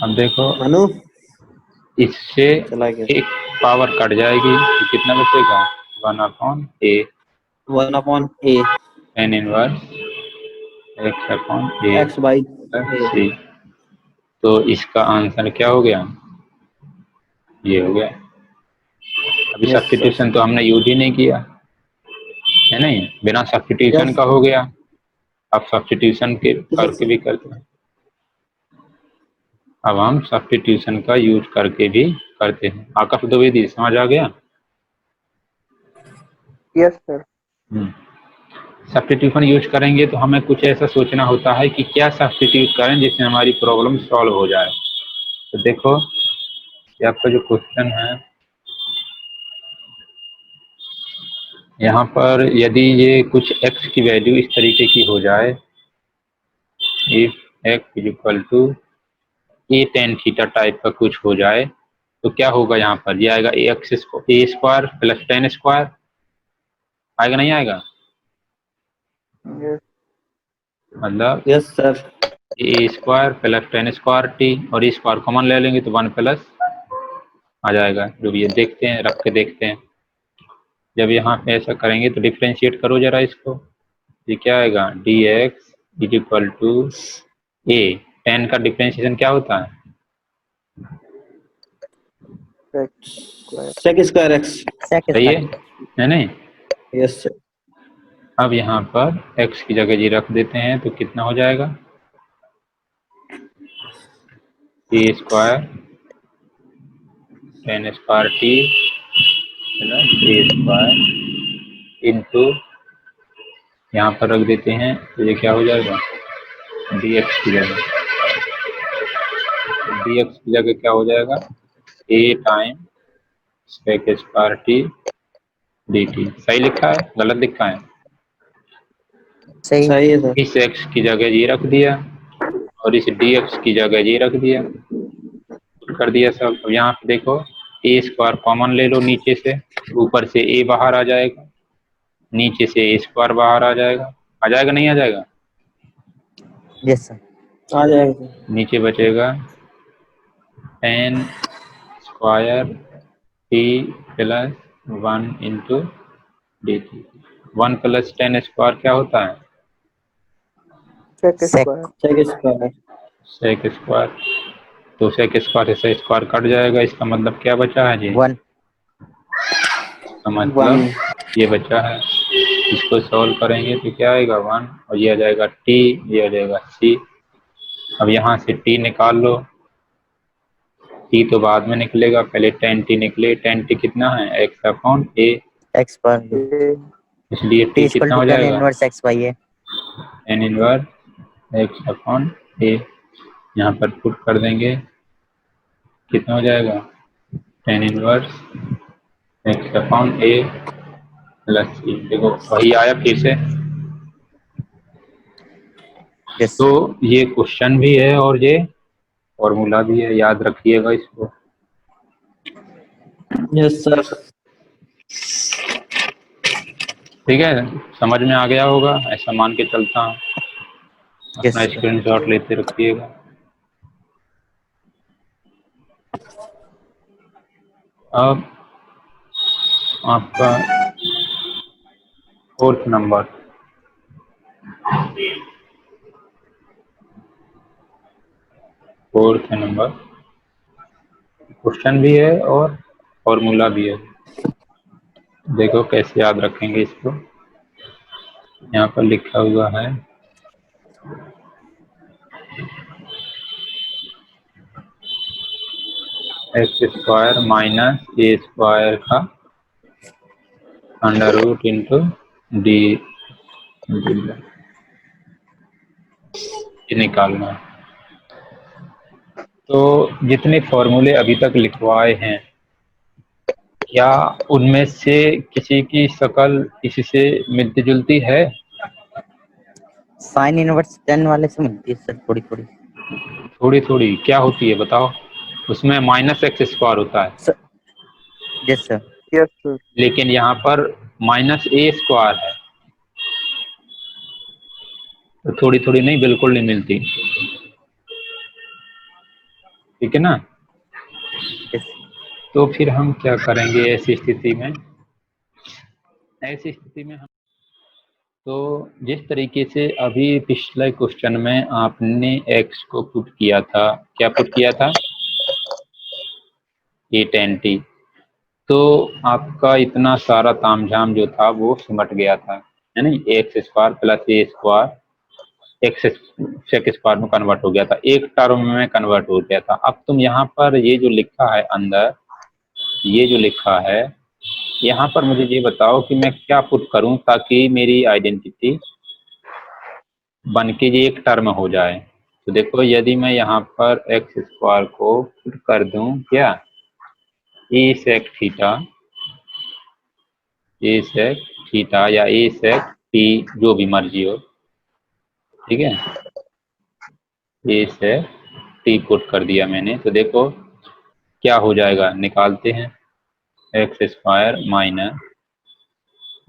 अब देखो मनु इससे चला गया। एक पावर कट जाएगी तो कितना बचेगा 1 upon a 1/a n inverse x upon a x by plus a। c। तो इसका आंसर क्या हो गया, ये हो गया। अभी यस सर। सब्स्टिट्यूशन तो हमने यूज ही नहीं किया है, नहीं बिना सब्स्टिट्यूशन यस का हो गया। अब सब्स्टिट्यूशन के करके भी करते हैं, अब हम सब्स्टिट्यूशन का यूज करके भी करते हैं। आकाश द्विवेदी समझ आ गया? Yes sir. सब्स्टिट्यूशन यूज करेंगे तो हमें कुछ ऐसा सोचना होता है कि क्या सब्स्टिट्यूट करें जिससे हमारी प्रॉब्लम सॉल्व हो जाए। तो देखो ये आपका जो क्वेश्चन है, यहाँ पर यदि ये कुछ x की वैल्यू इस तरीके की हो जाए, if x is equal to a tan theta type का कुछ हो जाए, तो क्या होगा यहाँ पर, ये आएगा a square plus tan square, आएगा नहीं आएगा? यस। मतलब yes sir. A square plus tan square t, और ए स्क्वायर कॉमन ले लेंगे तो 1 प्लस आ जाएगा। जो भी ये देखते हैं, रख के देखते हैं। जब यहाँ पे ऐसा करेंगे तो डिफ्रेंशिएट करो जरा इसको, ये क्या आएगा d x is equal to a, tan का डिफ्रेंशिएशन क्या होता है, सेक स्क्वायर एक्स। सही है नहीं? Yes sir. अब यहाँ पर x की जगह जी रख देते हैं तो कितना हो जाएगा, a square tan square t plus a square into, यहाँ पर रख देते हैं तो ये क्या हो जाएगा डी एक्स की जगह, डी एक्स की जगह क्या हो जाएगा a time sec square t d t. सही लिखा है गलत लिखा है? सही है सर। इस x की जगह ये रख दिया और इस dx की जगह ये रख दिया, कर दिया सब। अब यहाँ पे देखो ए स्क्वायर कॉमन ले लो नीचे से, ऊपर से a बाहर आ जाएगा, नीचे से ए स्क्वायर बाहर आ जाएगा नहीं आ जाएगा? Yes sir. आ जाएगा। नीचे बचेगा tan square t plus 1 into d t. 1 plus tan square क्या होता है, sec sec square. Sec square. Sec square. तो सेक स्क्वायर से स्क्वायर कट जाएगा, इसका मतलब क्या बचा है जी, 1 इसका मतलब ये बचा है। इसको सॉल्व करेंगे तो क्या आएगा 1, और ये आ जाएगा टी, ये आ जाएगा सी। अब यहाँ से टी निकाल लो, टी तो बाद में निकलेगा, पहले टेन टी निकले। टेन टी कितना है एक्स अपॉन ए, x पर इसलिए t टी इक्वल कितना टू हो 10 जाएगा इनवर्स x by a। एन इनवर्स एक्स अपॉन ए। यहाँ पर पुट कर देंगे, कितना हो जाएगा tan inverse x upon a plus c. देखो वही आया फिर से। यस तो ये क्वेश्चन भी है और ये फॉर्मूला भी है, याद रखिएगा इसको। Yes sir. ठीक है, समझ में आ गया होगा ऐसा मान के चलता हूँ। यस अपना स्क्रीनशॉट लेते रखिएगा। अब आपका फोर्थ नंबर, क्वेश्चन भी है और फॉर्मूला भी है। देखो कैसे याद रखेंगे इसको। यहाँ पर लिखा हुआ है x square minus a square का अंडर रूट इंटू डी निकालना है। तो जितने फॉर्मूले अभी तक लिखवाए हैं, क्या उनमें से किसी की शक्ल किसी से मिलती जुलती है? साइन इनवर्स 10 वाले से मिलती है सर, थोड़ी थोड़ी। थोड़ी थोड़ी क्या होती है बताओ? उसमें माइनस एक्स स्क्वायर होता है, sir yes sir. Yes, sir. लेकिन यहाँ पर माइनस ए स्क्वायर है, तो थोड़ी थोड़ी नहीं, बिल्कुल नहीं मिलती। ठीक है ना? यस तो फिर हम क्या करेंगे ऐसी स्थिति में? ऐसी स्थिति में हम तो जिस तरीके से अभी पिछले क्वेश्चन में आपने x को पुट किया था, क्या पुट किया था? ए टेन टी। तो आपका इतना सारा तामझाम जो था वो सिमट गया था, है ना? X square plus a square x sec square में कन्वर्ट हो गया था, एक टर्म में कन्वर्ट हो गया था। अब तुम यहाँ पर ये जो लिखा है अंदर, ये जो लिखा है यहाँ पर, मुझे ये बताओ कि मैं क्या पुट करूं ताकि मेरी आइडेंटिटी बन के ये एक टर्म हो जाए। तो देखो, यदि मैं यहाँ पर एक्स स्क्वायर को पुट कर दूं क्या, ए सेक थीटा, ए सेक थीटा या ए सेक टी, जो भी मर्जी हो, ठीक है, ए सेक टी पुट कर दिया मैंने। तो देखो क्या हो जाएगा, निकालते हैं। X square minus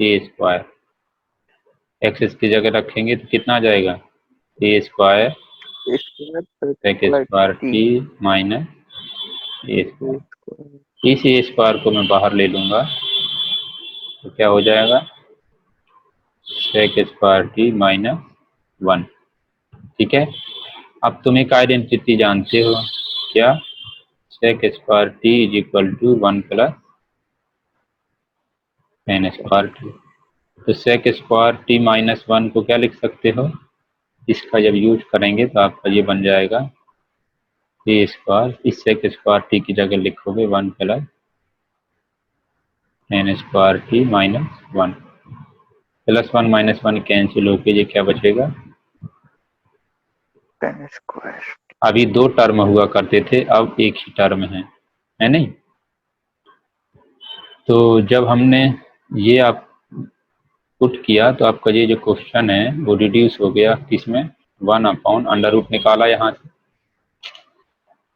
a square, x की जगह रखेंगे तो कितना आ जाएगा, a square Square sec plus square T. T minus a square. Square. इस ए स्क्वायर को मैं बाहर ले लूंगा तो क्या हो जाएगा, सेक स्क्वायर टी माइनस 1। ठीक है, अब तुम एक आइडेंटिटी जानते हो क्या, sec square t is equal to 1 plus tan square t. तो सेक स्क्वायर टी माइनस 1 को क्या लिख सकते हो, इसका जब यूज करेंगे तो आपका ये बन जाएगा ए स्क्वायर, इस सेक स्क्वायर टी की जगह लिखोगे 1 plus tan square t minus 1, plus 1 minus 1 cancel होके ये क्या बचेगा, 10 square. अभी दो टर्म हुआ करते थे, अब एक ही टर्म है नहीं? तो जब हमने ये आप पुट किया तो आपका ये जो क्वेश्चन है वो रिड्यूस हो गया किसमें, 1 अपॉन अंडर रूट निकाला। यहाँ से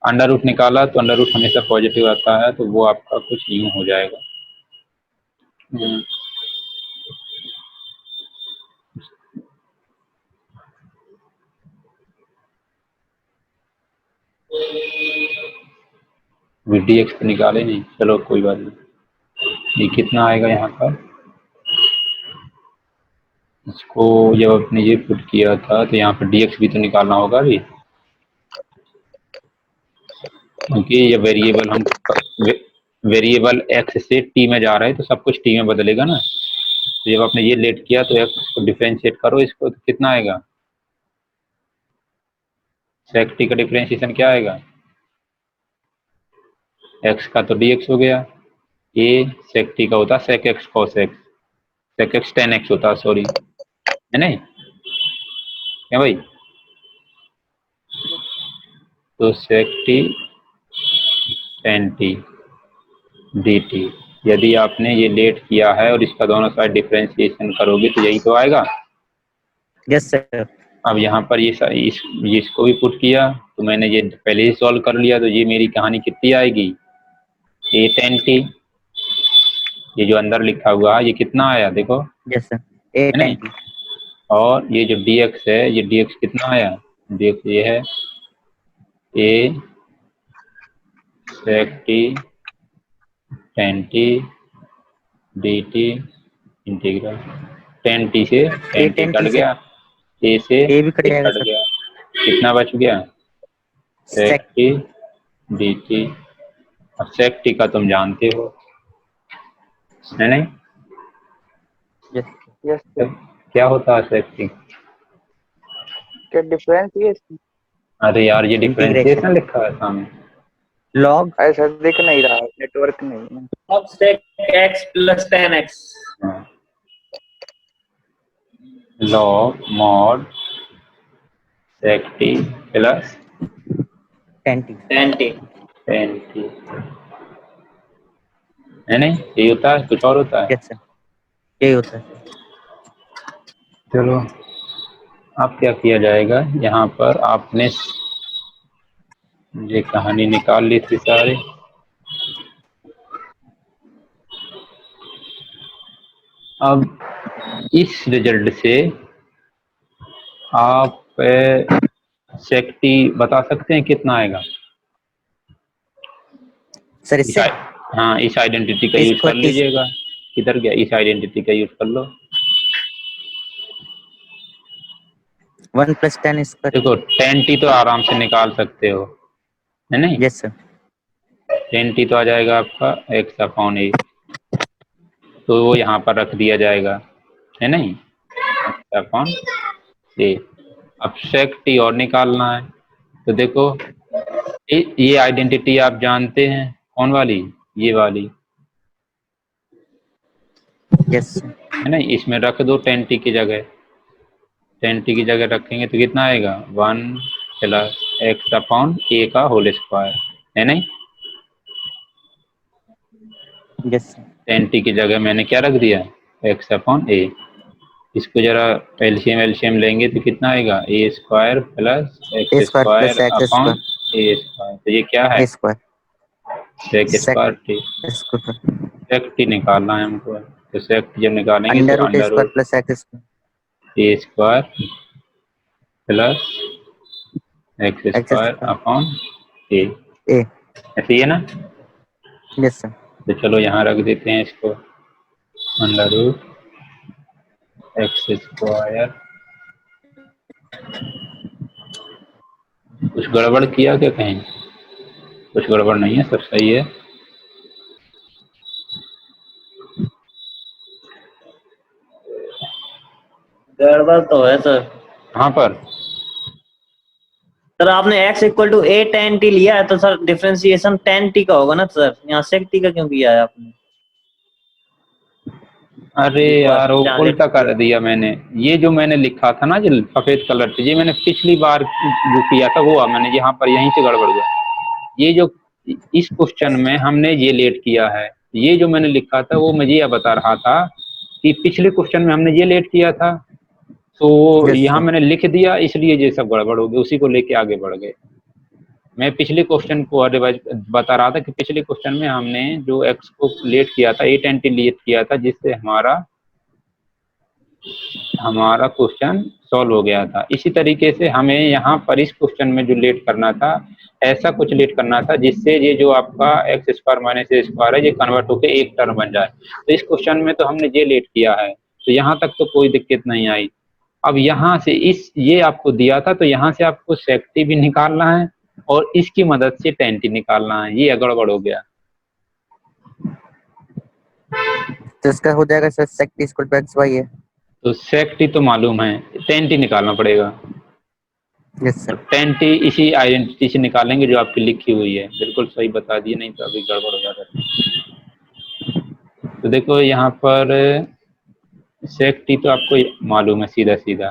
अंडर रूट निकाला तो अंडर रूट हमेशा पॉजिटिव आता है, तो वो आपका कुछ यूं हो जाएगा। dx तो निकाले नहीं, चलो कोई बात नहीं। ये कितना आएगा यहाँ पर, इसको जब आपने ये पुट किया था तो यहाँ पर dx भी तो निकालना होगा अभी, क्योंकि ये वेरिएबल हम वेरिएबल x से t में जा रहे हैं तो सब कुछ t में बदलेगा ना। तो जब आपने ये लेट किया तो x को डिफरेंशिएट करो इसको, तो कितना आएगा, सेक टी का डिफरेंशिएशन क्या आएगा, x का तो dx हो गया, a सेक टी का होता है सेक x cos x, सेक x tan x होता है, सॉरी, है नहीं क्या भाई? तो सेक टी tan t dt, यदि आपने ये लेट किया है और इसका दोनों साइड डिफरेंशिएशन करोगे तो यही तो आएगा। Yes sir. अब यहाँ पर इसको भी पुट किया तो मैंने ये पहले ही सॉल्व कर लिया, तो ये मेरी कहानी कितनी आएगी, ए टेन टी, ये जो अंदर लिखा हुआ है ये कितना आया देखो, यस सर, ए है नहीं? 10 और ये जो dx है, ये dx कितना आया, dx ये है a sec t tan t d t integral, tan t से टेन टी कट गया, ए से ए भी कट ए जाएगा कट सर, गया, कितना बच गया, सेक सेक टी डी टी। अब सेक टी का तुम जानते हो, है नहीं? Yes Yes, sir. क्या होता है सेक टी? क्या difference ये? अरे यार ये इंटीग्रेशन। डिफरेंशिएशन लिखा है सामने, log ऐसा दिख नहीं रहा, नेटवर्क नहीं है। log sec x plus 10x log mod sec t plus 10t 10t। 10t है नहीं, यही होता है, कुछ और होता है। यस सर यही होता है। चलो अब क्या किया जाएगा, यहाँ पर आपने ये कहानी निकाल ली थी सारी। अब इस रिजल्ट से आप sec t बता सकते हैं कितना आएगा। सर इससे हाँ, इस आइडेंटिटी का यूज कर लीजिएगा। किधर गया, इस आइडेंटिटी का यूज कर लो। 1 plus 10 square। देखो 10t तो आराम से निकाल सकते हो, है नहीं। यस सर 10t तो आ जाएगा आपका x अपॉन a, तो वो यहाँ पर रख दिया जाएगा, है नहीं, x अपॉन a। अब sec t और निकालना है, तो देखो ये आइडेंटिटी आप जानते हैं, कौन वाली, ये वाली, यस है ना। इसमें रख दो 10t की जगह, 10t की जगह रखेंगे तो कितना आएगा, 1 प्लस x अपॉन a का होल स्क्वायर, है नहीं। यस 10t की जगह मैंने क्या रख दिया, x अपॉन a। इसको जरा एलसीएम एलसीएम लेंगे तो कितना आएगा, a square plus a x square plus square x upon square a square, तो ये क्या है, a square sec square t। square sec t निकालना है हमको, तो sec t जब निकालेंगे under तो root a under square root plus x square a square plus x x square square upon a, a। ऐसे ही है ना। यस सर तो चलो यहाँ रख देते हैं इसको, अंडर रूट एक्स स्क्वायर। कुछ गड़बड़ किया क्या कहीं, कुछ गड़बड़ नहीं है, सब सही है। गड़बड़ तो है सर। कहाँ पर, सर आपने x equal to a tan t लिया है, तो सर डिफरेंशिएशन tan t का होगा ना सर, यहाँ sec t का क्यों किया है आपने। अरे यार वो उल्टा कर दिया मैंने। ये जो मैंने लिखा था ना, जो सफेद कलर से, ये मैंने पिछली बार जो किया था वो मैंने यहाँ पर यहीं से गड़बड़ हुआ। ये जो इस क्वेश्चन में हमने ये लेट किया है, ये जो मैंने लिखा था वो मुझे यह बता रहा था कि पिछले क्वेश्चन में हमने ये लेट किया था, तो यस यहाँ सर मैंने लिख दिया, इसलिए ये सब गड़बड़ हो गई, उसी को लेके आगे बढ़ गए। मैं पिछले क्वेश्चन को रिवाइज बता रहा था कि पिछले क्वेश्चन में हमने जो एक्स को लेट किया था, 8 लेट किया था, जिससे हमारा क्वेश्चन सॉल्व हो गया था। इसी तरीके से हमें यहाँ पर इस क्वेश्चन में जो लेट करना था, ऐसा कुछ लेट करना था जिससे ये जो आपका x square minus a square है, ये कन्वर्ट होकर एक टर्म बन जाए। तो इस क्वेश्चन में तो हमने ये लेट किया है, तो यहाँ तक तो कोई दिक्कत नहीं आई। अब यहाँ से ये आपको दिया था, तो यहाँ से आपको sec t भी निकालना है और इसकी मदद से tan t निकालना है। ये गड़बड़ हो गया। तो इसका हो जाएगा sir sec t equal to x y है। तो sec t तो मालूम है, tan t निकालना पड़ेगा। यस तो सर tan t इसी आइडेंटिटी से निकालेंगे जो आपकी लिखी हुई है। बिल्कुल सही बता दिए, नहीं तो अभी गड़बड़ हो जाता है। तो देखो यहाँ पर sec t तो आपको मालूम है सीधा सीधा,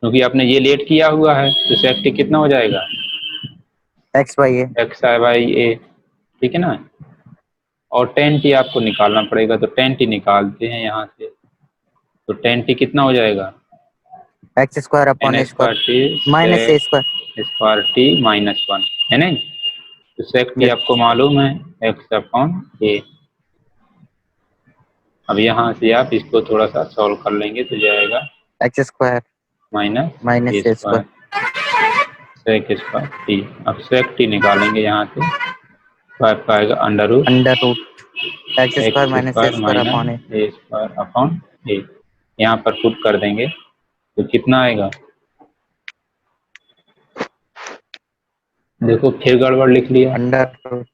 क्योंकि आपने ये लेट किया हुआ है, तो sec t कितना हो जाएगा, x y है। एक्स आई बाई ए, ठीक है ना। और tan t आपको निकालना पड़ेगा, तो tan t निकालते हैं यहाँ से। तो tan t कितना हो जाएगा, x square upon n a square square t minus a square। Square t minus 1, है नहीं। तो sec t यस आपको मालूम है x अपॉन a। अब यहाँ से आप इसको थोड़ा सा सॉल्व कर लेंगे तो जाएगा x square minus minus a a square square sec square t. अब sec t निकालेंगे यहाँ से, 5 का आएगा under root under root x x square minus a square square upon a। Minus a square upon a. यहाँ पर put कर देंगे तो कितना आएगा, देखो फिर गड़बड़ लिख लिया, under root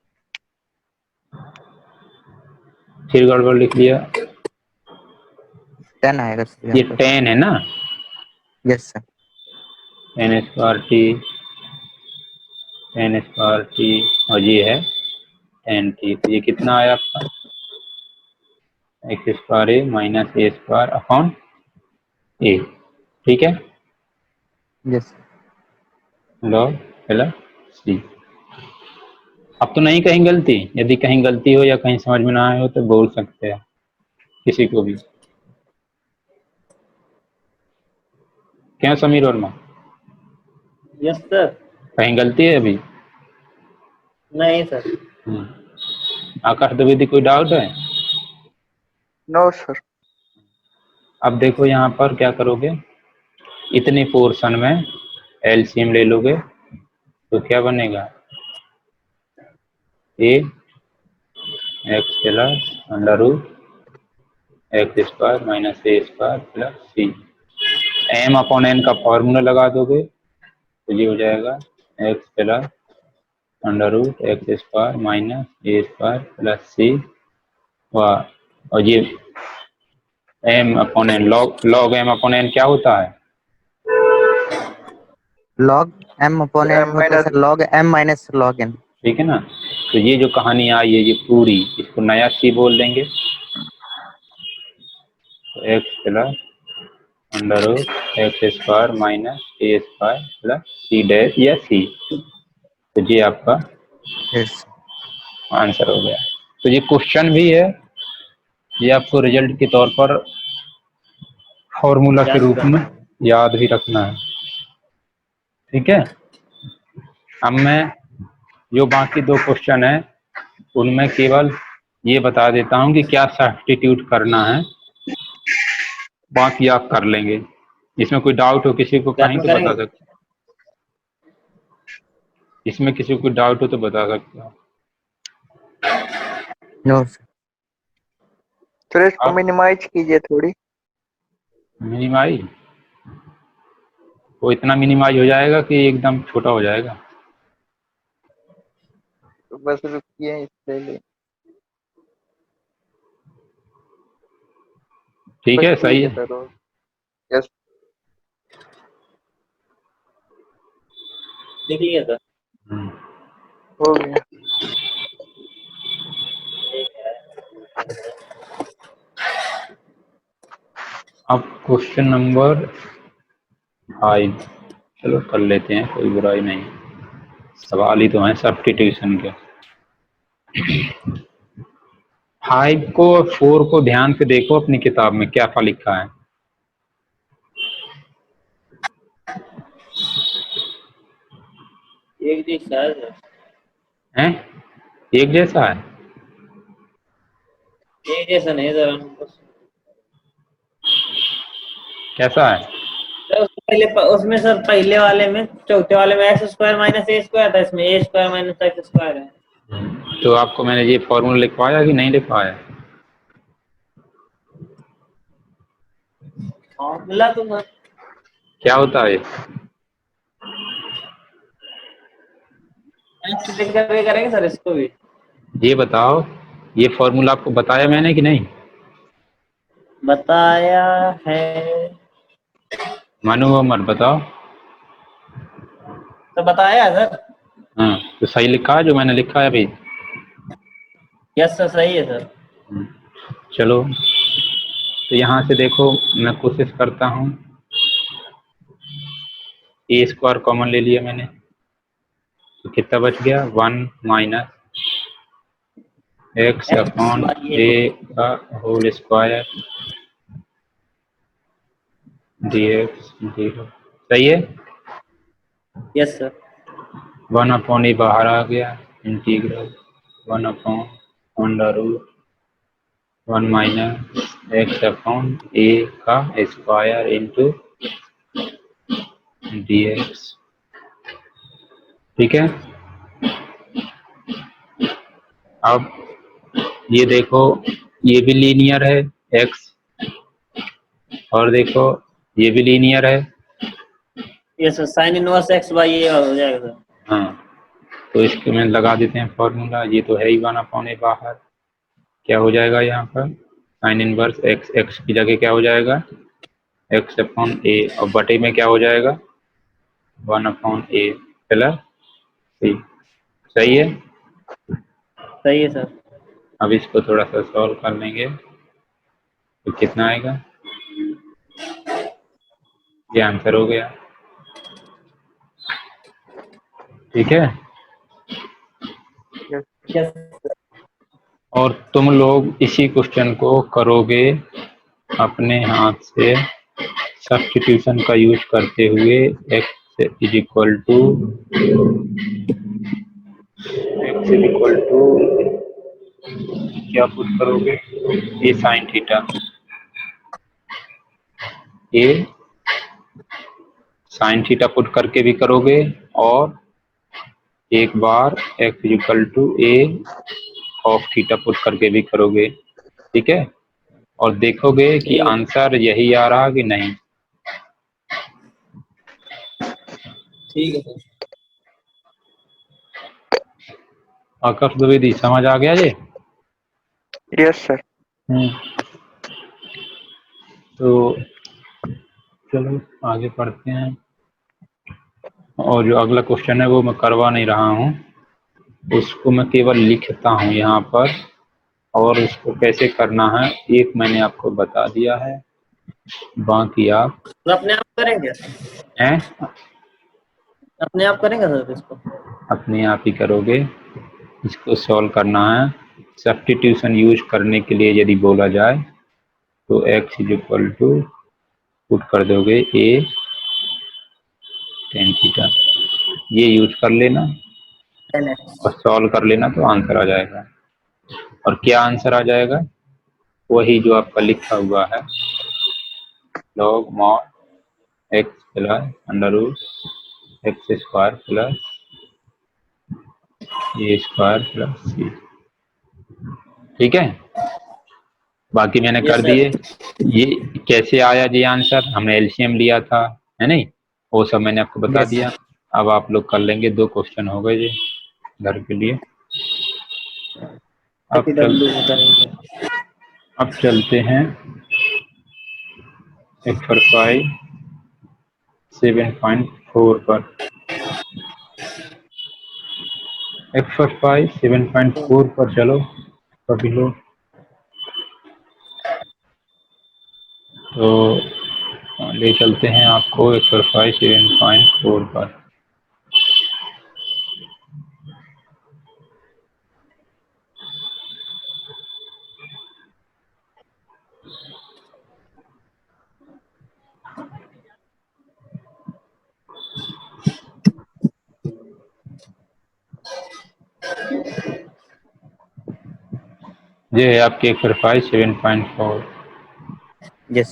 फिर गड़बड़ लिख लिया। 10 आएगा सर ये यहाँ पर। 10 है ना, yes sir n square t tan square t और ये है टेन टी, तो ये कितना आया आपका x square A minus a square upon ए, ठीक है, यस लॉग प्लस सी। अब तो नहीं कहीं गलती, यदि कहीं गलती हो या कहीं समझ में ना आए हो तो बोल सकते हैं किसी को भी। क्या समीर वर्मा, यस सर। कहीं गलती है अभी? नहीं सर। आकाश द्विवेदी कोई डाउट है? No sir. अब देखो यहाँ पर क्या करोगे, इतने पोर्शन में एलसीएम ले लोगे तो क्या बनेगा, a x plus under root x square minus a square plus c. M upon N का फॉर्मूला लगा दोगे तो ये हो जाएगा x plus under root x square minus a square plus c, और ये M upon N, log M upon N क्या होता है, log M upon N M होता है minus sir log M minus log N. ठीक है ना। तो ये जो कहानी आई है ये पूरी, इसको नया सी बोल देंगे, तो x plus under root x square minus a square plus c dash या सी, तो ये आपका यस आंसर हो गया। तो ये क्वेश्चन भी है, ये आपको रिजल्ट के तौर पर फॉर्मूला के याद रूप में करना। याद भी रखना है, ठीक है। अब मैं जो बाकी दो क्वेश्चन है उनमें केवल ये बता देता हूँ कि क्या सब्स्टिट्यूट करना है, बाकी आप कर लेंगे। इसमें कोई डाउट हो किसी को क्या कहीं तो बता करेंगे? सकते, इसमें किसी को डाउट हो तो बता सकते हो नो सर इसको आप। मिनिमाइज कीजिए थोड़ी। मिनिमाइज, वो इतना मिनिमाइज हो जाएगा कि एकदम छोटा हो जाएगा। तो बस रुकिए इसके लिए। ठीक बस है, सही ठीक है है। सर। यस। लिख लिया सर। हम्म। हो गया। अब क्वेश्चन नंबर 5, चलो कर लेते हैं, कोई बुराई नहीं, सवाल ही तो है सब्स्टिट्यूशन के। 5 को 4 को ध्यान से देखो अपनी किताब में क्या लिखा है। एक जैसा है सर। हैं, एक जैसा है? एक जैसा नहीं सर, हमको कैसा है? सर उसमें सर पहले वाले में चौथे वाले में x square minus a square था, इसमें ए स्क्वायर माइनस एक्स स्क्वायर है। तो आपको मैंने ये फॉर्मूला लिखवाया कि नहीं लिखवाया? फॉर्मूला तो सर क्या होता है? एक्स लिख कर भी करेंगे सर इसको भी। ये बताओ, ये फॉर्मूला आपको बताया मैंने कि नहीं? बताया है मानो वो मत बताओ। तो बताया है सर। हाँ, तो सही लिखा है जो मैंने लिखा है अभी? यस सर, सही है सर। चलो, तो यहाँ से देखो, मैं कोशिश करता हूँ, ए स्क्वायर कॉमन ले लिया मैंने, तो कितना बच गया, 1 माइनस एक्स अपॉन ए का होल स्क्वायर डी एक्स 0, सही है। Yes sir. 1 अपॉन ए बाहर आ गया, integral 1 upon under root 1 minus x upon a का स्क्वायर इंटू डी एक्स, ठीक है। अब ये देखो, ये भी लीनियर है x, और देखो ये भी लीनियर है। Yes sir, sine inverse x by a हो जाएगा सर। हाँ, तो इसके में लगा देते हैं फॉर्मूला, ये तो है ही 1 अपॉन ए बाहर, क्या हो जाएगा यहाँ पर साइन इनवर्स एक्स, एक्स की जगह क्या हो जाएगा एक्स अपॉन ए, और बटे में क्या हो जाएगा 1 अपॉन ए प्लस ठीक, सही है। सही है सर। अब इसको थोड़ा सा सॉल्व कर लेंगे तो कितना आएगा, ये आंसर हो गया। ठीक है, यस यस। और तुम लोग इसी क्वेश्चन को करोगे अपने हाथ से सब्स्टिट्यूशन का यूज करते हुए। x इज इक्वल टू क्या पुट करोगे, a sine theta, a sine theta put करके भी करोगे, और एक बार x is equal to a of theta put करके भी करोगे। ठीक है, और देखोगे कि ठीक है। आंसर यही आ रहा कि नहीं। ठीक है सर। आकाश द्विवेदी, समझ आ गया ये? Yes sir. तो चलो आगे पढ़ते हैं, और जो अगला क्वेश्चन है वो मैं करवा नहीं रहा हूँ, उसको मैं केवल लिखता हूँ यहाँ पर, और उसको कैसे करना है एक मैंने आपको बता दिया है, बाकी आप तो अपने आप करेंगे, हैं अपने आप करेंगे सर इसको? अपने आप ही करोगे। इसको सॉल्व करना है, सब्स्टिट्यूशन यूज करने के लिए यदि बोला जाए तो x is equal to put कर दोगे a tan थीटा, ये यूज कर लेना और सॉल्व कर लेना तो आंसर आ जाएगा। और क्या आंसर आ जाएगा, वही जो आपका लिखा हुआ है, log mod x plus under root x square plus a square plus c. ठीक है, बाकी मैंने यस कर सर। दिए। ये कैसे आया ये आंसर, हमने एलसीएम लिया था, है नहीं, वो सब मैंने आपको बता यस दिया। अब आप लोग कर लेंगे, 2 क्वेश्चन हो गए ये घर के लिए। अब डब्ल्यू में करेंगे। चलते हैं एक्सरसाइज 7.4 पर। एक्सरसाइज 7.4 पर चलो सभी लोग। तो ले चलते हैं आपको एक्सरसाइज 7.4 पर। ये है आपकी एक्सरसाइज 7.4। यस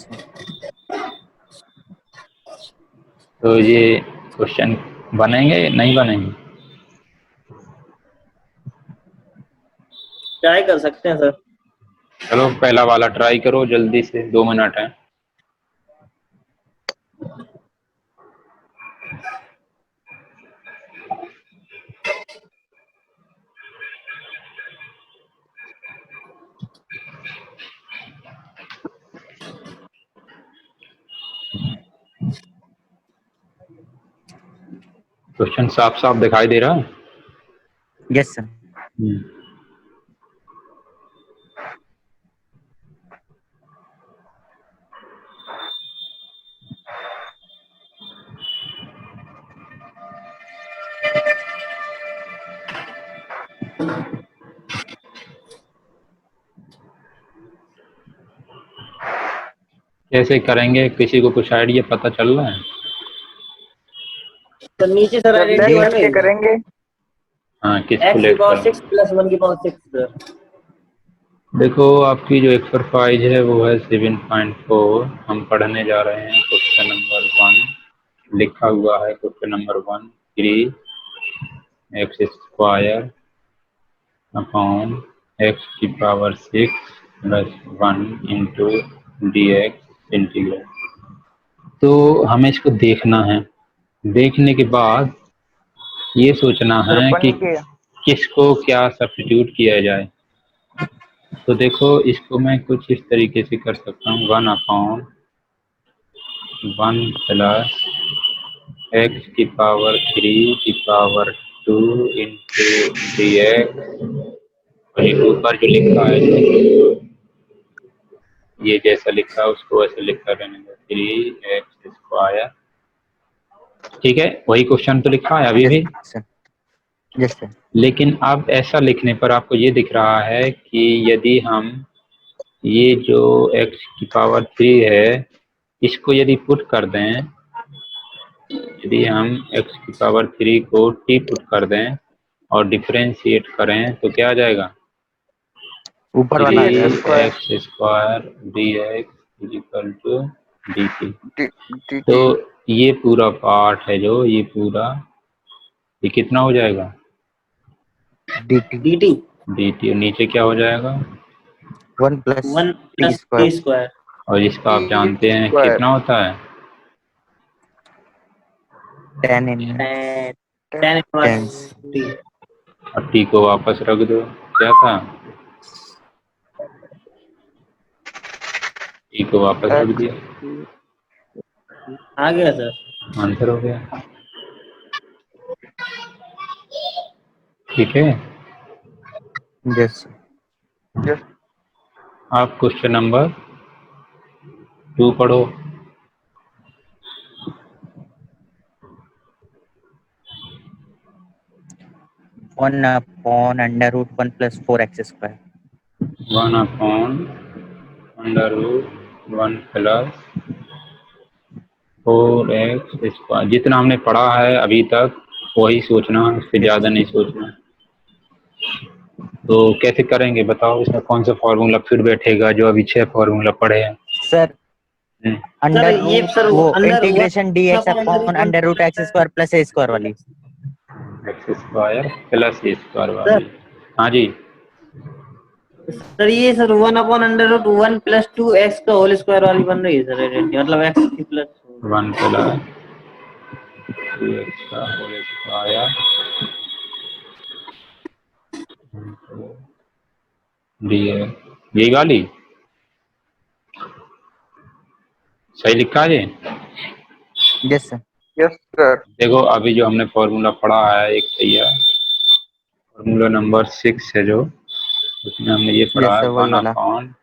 तो ये क्वेश्चन बनेंगे नहीं बनेंगे? ट्राई कर सकते हैं सर। चलो पहला वाला ट्राई करो जल्दी से, 2 मिनट है। क्वेश्चन साफ साफ दिखाई दे रहा है? Yes sir. कैसे करेंगे, किसी को कुछ आइडिया पता चल रहा है? तो नीचे सर सर आइडेंटिटी लेफ्ट के करेंगे। हाँ, किसको x की लेट पावर कर? 6 प्लस 1 की पावर 6 सर। देखो आपकी जो एक्सरसाइज है वो है 7.4। हम पढ़ने जा रहे हैं क्वेश्चन नंबर 1। लिखा हुआ है question number 1, 3 x square upon x की power 6 plus 1 into d x integral. तो हमें इसको देखना है, देखने के बाद ये सोचना सर है बन कि गया। किसको क्या सब्स्टिट्यूट किया जाए। तो देखो इसको मैं कुछ इस तरीके से कर सकता हूँ, 1/1 प्लस एक्स की पावर 3 की पावर 2 इंटू डी एक्स, और ये ऊपर जो लिखा है ये जैसा लिखा है उसको वैसे लिखा रहने दो, 3x²। ठीक है, वही क्वेश्चन तो लिखा है अभी यस भी। Sir, yes sir. लेकिन अब ऐसा लिखने पर आपको ये दिख रहा है कि यदि हम ये जो x⁻³ है इसको यदि पुट कर दें, यदि हम x⁻³ को t पुट कर दें और डिफरेंशिएट करें तो क्या आ जाएगा? ऊपर वाला आ जाएगा। 3x² dx equal to dt। D तो टी ये पूरा पार्ट है जो ये पूरा, ये कितना हो जाएगा? dt dt dt, और नीचे क्या हो जाएगा? 1 plus 1 t plus square. t square। और इसका आप जानते हैं स्क्वायर कितना होता है? 10 in 10 inverse 10। t। और t को वापस रख दो, क्या था? t को वापस रख दिया, आ गया सर। आंसर हो गया। ठीक है, यस यस आप क्वेश्चन नंबर 2 पढ़ो। 1 upon under root 1 plus 4x square। 1/√1 plus 4x²। जितना हमने पढ़ा है अभी तक वही सोचना, उससे ज्यादा नहीं सोचना। तो कैसे करेंगे बताओ, इसमें कौन सा फॉर्मूला फिर बैठेगा जो अभी 6 फॉर्मूला पढ़े हैं? सर अंडर ये रूट सर वो अंदर integration dx upon under root x square plus a square वाली। x² प्लस a² सर वाली। हाँ जी, सर ये सर 1/√1 plus 2x का होल स्क्वायर वाली बन रही है सर आइडेंटिटी, मतलब x की प्लस 1 प्लस 2x का होल स्क्वायर dx, यही वाली सही लिखा है जी? Yes sir. यस सर देखो अभी जो हमने फॉर्मूला पढ़ा है एक भैया, फॉर्मूला नंबर 6 है जो, उसमें हमने ये पढ़ा यस है सर वही 1 वाला upon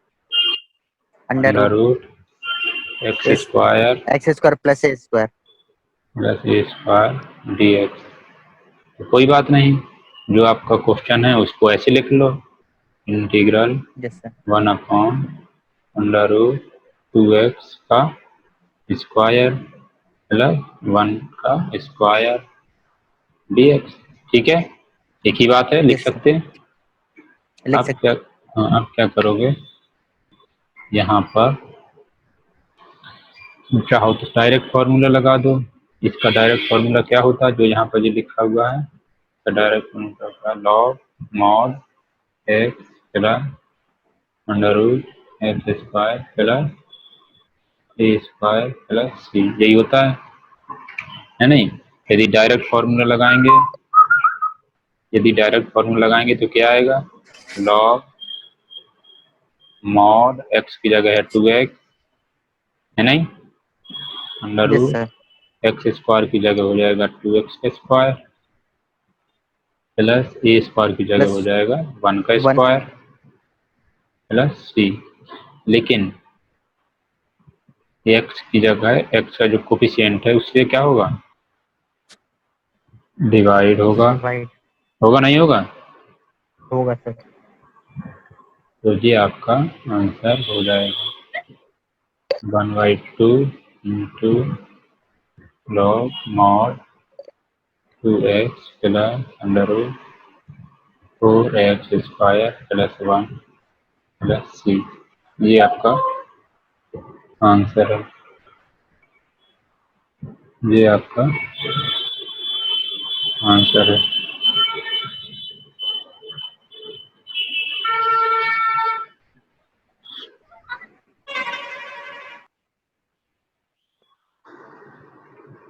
under under root root x² x square plus a square. Plus a² dx। तो कोई बात नहीं, जो आपका क्वेश्चन है उसको ऐसे लिख लो, integral yes sir 1 upon under root 2x का स्क्वायर प्लस 1 का स्क्वायर dx। ठीक है, एक ही बात है, लिख यस सर सकते हैं। लिख आप सकते। क्या, हाँ, आप क्या करोगे यहाँ पर, चाहो तो डायरेक्ट फार्मूला लगा दो। इसका डायरेक्ट फार्मूला क्या होता है जो यहाँ पर ये लिखा हुआ है, इसका डायरेक्ट फार्मूला होता है log mod x plus under root x² plus a² plus c, यही होता है नहीं? यदि डायरेक्ट फार्मूला लगाएंगे, यदि डायरेक्ट फार्मूला लगाएंगे तो क्या आएगा? लॉग मॉड x की जगह है 2x, है नहीं, under yes root sir x² की जगह हो जाएगा 2x² प्लस a² की जगह हो प्लस जाएगा 1 का 1। Square plus c। लेकिन x की जगह x का जो कोफिशिएंट है उससे क्या होगा? डिवाइड होगा, डिवाइड होगा नहीं होगा? होगा सर। तो ये आपका आंसर हो जाएगा 1/2 into log mod 2x plus under root 4x² plus 1 plus c। ये आपका आंसर है, ये आपका आंसर है।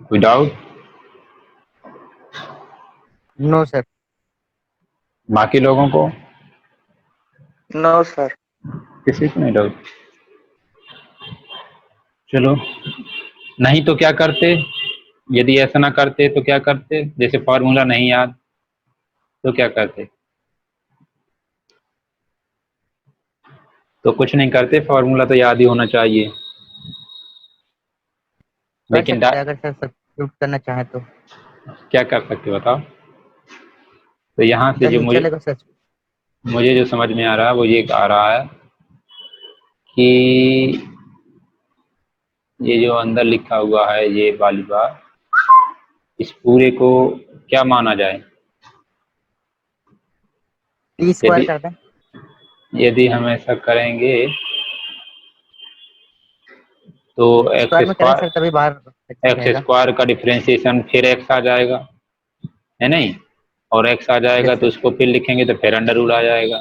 कोई डाउट? No sir. बाकी लोगों को नो सर किसी को नहीं डाउट? चलो, नहीं तो क्या करते, यदि ऐसा ना करते तो क्या करते, जैसे फॉर्मूला नहीं याद तो क्या करते? तो कुछ नहीं करते, फॉर्मूला तो याद ही होना चाहिए। कर लेकिन सकते हैं अगर सर सब्स्टिट्यूट करना चाहे तो। क्या कर सकते बताओ? तो यहाँ से सर जो नहीं मुझे चलेगा सर। मुझे जो समझ में आ रहा है वो ये आ रहा है कि ये जो अंदर लिखा हुआ है ये वाली बात, इस पूरे को क्या माना जाए? टी स्क्वायर यदि कर दें। यदि हम ऐसा करेंगे तो स्क्वायर में करें सर तभी बाहर अच्छा एक्स रहेगा। स्क्वायर का डिफरेंशिएशन फिर एक्स आ जाएगा, है नहीं? और एक्स आ जाएगा यस तो सर। उसको फिर लिखेंगे तो फिर अंडर रूट आ जाएगा।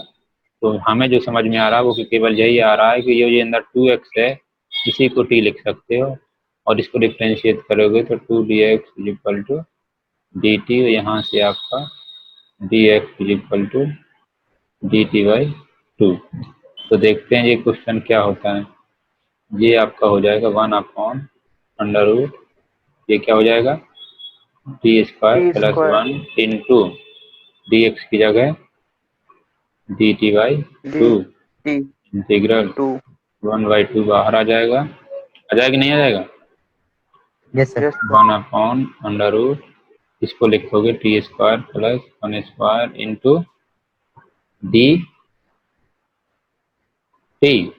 तो हमें जो समझ में आ रहा है वो कि केवल यही आ रहा है कि ये अंदर 2x है, इसी को t लिख सकते हो और इसको डिफरेंशिएट करोगे तो 2dx is equal to dt, यहाँ से आपका dx is equal to dt by 2। तो देखते हैं ये क्वेश्चन क्या होता है। ये आपका हो जाएगा 1 अंडर रूट, ये क्या हो जाएगा t square t plus square 1 × dx की जगह dt by D 2 T integral 2। 1/2 बाहर आ जाएगा। आ जाएगा कि नहीं आ जाएगा? Yes sir. Yes sir. 1 under root, इसको लिखोगे t square plus 1 square into d t.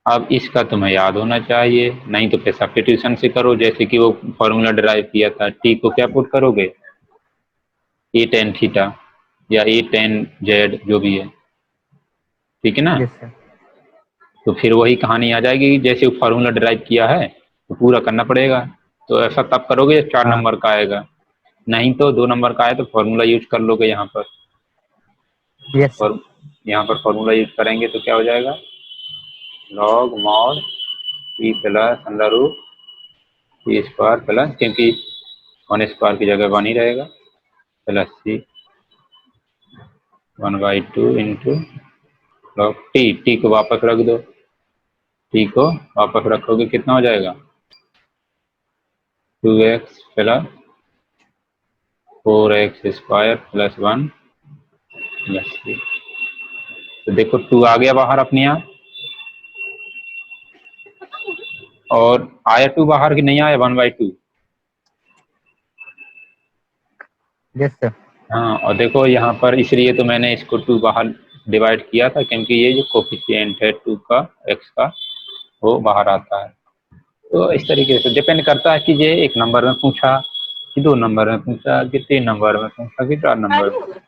अब इसका तुम्हें याद होना चाहिए, नहीं तो फिर सब्स्टिट्यूशन से करो, जैसे कि वो फॉर्मूला डिराइव किया था। टी को क्या पुट करोगे? ए टेन थीटा या ए टेन जेड जो भी है, ठीक है ना? Yes sir. तो फिर वही कहानी आ जाएगी, जैसे वो फार्मूला डिराइव किया है तो पूरा करना पड़ेगा। तो ऐसा तब करोगे जब 4 हाँ। नंबर का आएगा, नहीं तो 2 नंबर का आए तो फार्मूला यूज कर लोगे यहाँ पर। Yes sir. और यहाँ पर फार्मूला यूज करेंगे तो क्या हो जाएगा log mod t plus under root t square plus, क्योंकि 1 स्क्वायर की जगह 1 ही रहेगा, plus c 1/2 into log t को वापस रख दो, टी को वापस रखोगे कितना हो जाएगा 2x plus 4x square plus 1 plus 3। तो देखो 2 आ गया बाहर अपने आप, और आया 2 बाहर कि नहीं आया 1/2? Yes sir. हाँ, और देखो यहाँ पर इसलिए तो मैंने इसको 2 बाहर डिवाइड किया था, क्योंकि ये जो कोफिशिएंट है 2 का x का वो बाहर आता है। तो इस तरीके से डिपेंड करता है कि ये 1 नंबर में पूछा कि 2 नंबर में पूछा कि 3 नंबर में पूछा कि 4 नंबर में।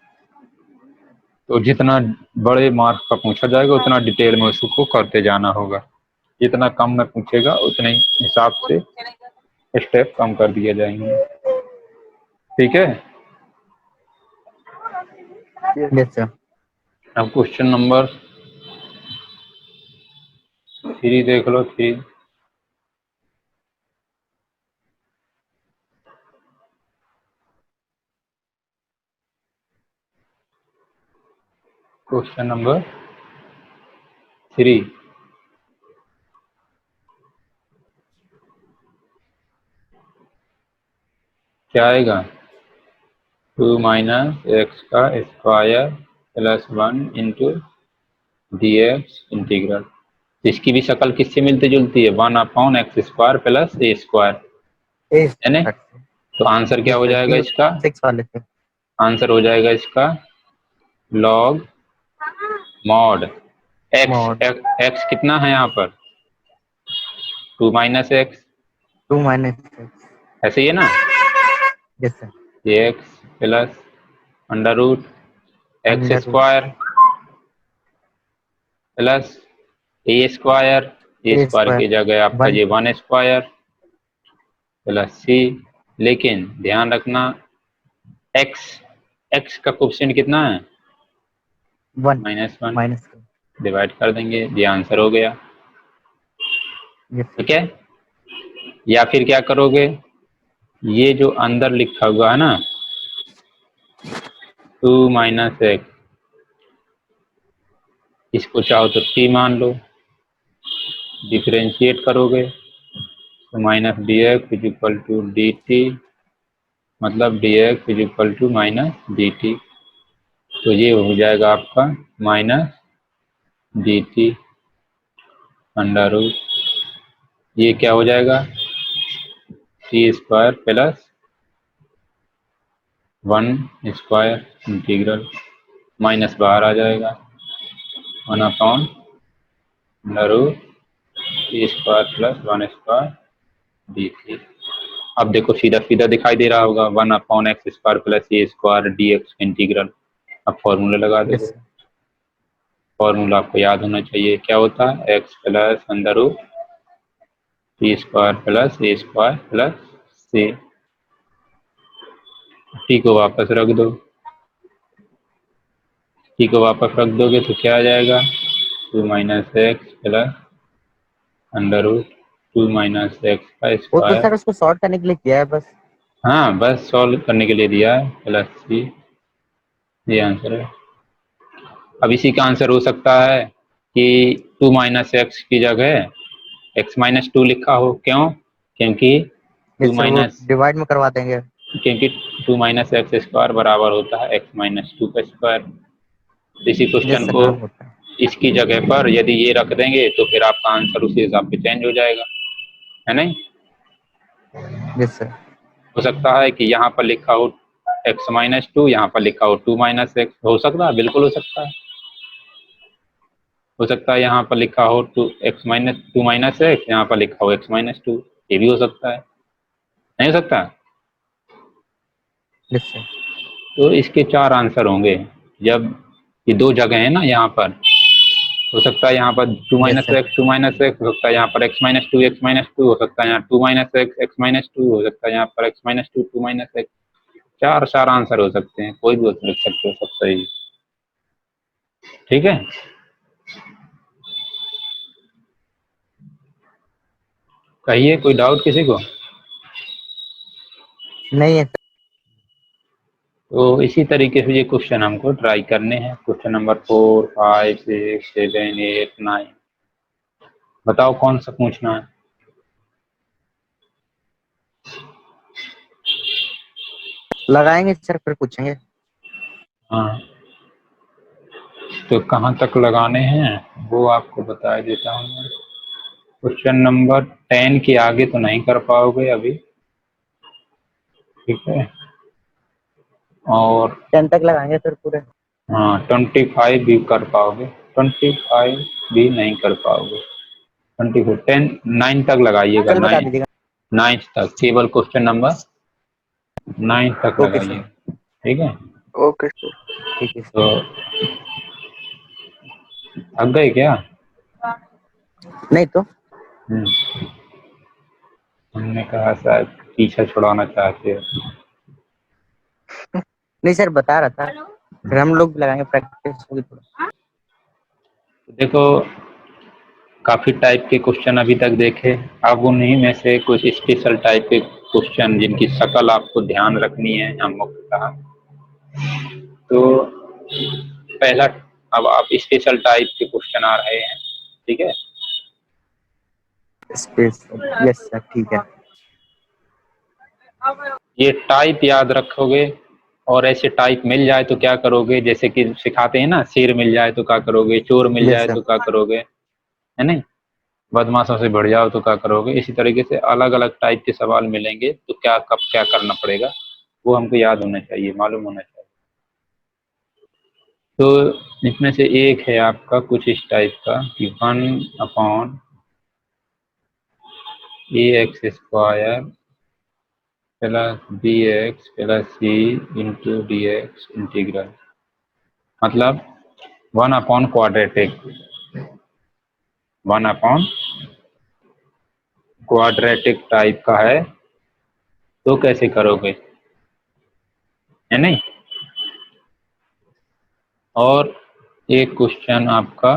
तो जितना बड़े मार्क का पूछा जाएगा उतना डिटेल में उसको करते जाना होगा, जितना कम में पूछेगा उतने हिसाब से स्टेप कम कर दिए जाएंगे, ठीक है? यस। Yes sir. अब क्वेश्चन नंबर 3 देख लो। 3 क्वेश्चन नंबर 3 क्या आएगा 2 माइनस एक्स का square plus 1 into d x integral. इसकी भी शक्ल किससे मिलती जुलती है 1/x square plus a square, ए है ना? सर। तो आंसर क्या यस हो सर जाएगा ये इसका? 6 वाले से। आंसर हो जाएगा इसका log mod x. Mod x कितना है यहाँ पर 2 माइनस एक्स, 2 माइनस एक्स। ऐसे ही है ना? Yes sir. ये x plus under root x under root square plus a square, a a square square की जगह आपका 1 ये 1 स्क्वायर प्लस सी। लेकिन ध्यान रखना एक्स एक्स का कोफिशिएंट कितना है 1 -1, माइनस। डिवाइड कर देंगे, ये आंसर हो गया, यस सर। ठीक है? या फिर क्या करोगे, ये जो अंदर लिखा हुआ है ना 2 माइनस एक्स, इसको चाहो तो टी मान लो, डिफरेंशिएट करोगे तो minus d x is equal to d t मतलब dx is equal to minus dt। तो ये हो जाएगा आपका माइनस dt अंडर रूट, ये क्या हो जाएगा t square plus 1 square integral, minus बाहर आ जाएगा 1 upon under root t square plus 1 square dt। अब देखो सीधा सीधा दिखाई दे रहा होगा 1/x² plus a square dx integral. अब फॉर्मूला लगा यस दो। सर। फॉर्मूला आपको याद होना चाहिए, क्या होता है x plus under root t square plus a square plus c. T को वापस रख दो, टी को वापस रख दोगे तो क्या आ जाएगा 2 minus x plus under root 2 minus x का वो तो स्क्वायर। सर उसको सॉर्ट करने के लिए किया है बस। हाँ बस सॉल्व करने के लिए दिया है प्लस सी, ये आंसर है। अब इसी का आंसर हो सकता है कि 2 माइनस एक्स की जगह x माइनस 2 लिखा हो, क्यों? क्योंकि यस 2 सर, वो माइनस डिवाइड में करवा देंगे। क्योंकि 2 माइनस एक्स स्क्वायर बराबर होता है x माइनस 2 का स्क्वायर। इसी क्वेश्चन यस सर, को हाँ होता है। इसकी जगह पर यदि ये रख देंगे तो फिर आपका आंसर उसी हिसाब से चेंज हो जाएगा, है नहीं? Yes sir. हो सकता है कि यहाँ पर लिखा हो x माइनस 2, यहाँ पर लिखा हो 2 माइनस एक्स, हो सकता है, बिल्कुल हो सकता है। हो सकता है यहाँ पर लिखा हो 2 माइनस एक्स, यहाँ पर लिखा हो x माइनस 2, ये भी हो सकता है, नहीं हो सकता? Yes sir. तो इसके 4 आंसर होंगे। जब ये 2 जगह है ना यहाँ पर, हो सकता है यहाँ पर 2 yes minus sir. X 2 minus x, हो सकता है यहाँ पर x माइनस 2 हो सकता है यहाँ 2 माइनस एक्स x माइनस 2 हो सकता है यहाँ पर x माइनस 2 माइनस एक्स। चार आंसर हो सकते हैं, कोई भी लिख सकते हो, सब सही। ठीक है, कहिए कोई डाउट किसी को? नहीं है। तो इसी तरीके से ये क्वेश्चन हमको ट्राई करने हैं। क्वेश्चन नंबर 4 5 6 7 8 9, बताओ कौन सा पूछना है? लगाएंगे सर फिर पूछेंगे। हाँ, तो कहाँ तक लगाने हैं वो आपको बता देता हूँ मैं। क्वेश्चन नंबर 10 के आगे तो नहीं कर पाओगे अभी, ठीक है? और 10 तक लगाएंगे सर पूरे। हाँ 25 भी कर पाओगे, 25 भी नहीं कर पाओगे, 24 10 9 तक लगाइएगा, चल बता 9 दीजिएगा। 9 तक, केवल क्वेश्चन नंबर 9 तक ओके सर। लगाइए, ठीक है? Okay sir. ठीक है तो सर। थक गए क्या? नहीं तो हमने कहा शायद पीछा छुड़ाना चाहते हो। नहीं सर, बता रहा था फिर हम लोग भी लगाएंगे, प्रैक्टिस होगी थोड़ा। देखो काफी टाइप के क्वेश्चन अभी तक देखे, अब उन्हीं में से कुछ स्पेशल टाइप के क्वेश्चन जिनकी शक्ल आपको ध्यान रखनी है हम मुख्यतः। तो पहला, अब आप स्पेशल टाइप के क्वेश्चन आ रहे हैं, ठीक है? स्पेस। यस सर, ठीक है। ये टाइप याद रखोगे, और ऐसे टाइप मिल जाए तो क्या करोगे, जैसे कि सिखाते हैं ना, शेर मिल जाए तो क्या करोगे, चोर मिल यस जाए सर। तो क्या करोगे, है नहीं? बदमाशों से बढ़ जाओ तो क्या करोगे। इसी तरीके से अलग अलग टाइप के सवाल मिलेंगे तो क्या कब क्या करना पड़ेगा वो हमको याद होना चाहिए, मालूम होना चाहिए। तो इसमें से एक है आपका कुछ इस टाइप का कि 1/, ax² plus bx plus c into dx integral, मतलब 1/क्वाड्रेटिक, 1/क्वाड्रेटिक टाइप का है, तो कैसे करोगे, है नहीं? और एक क्वेश्चन आपका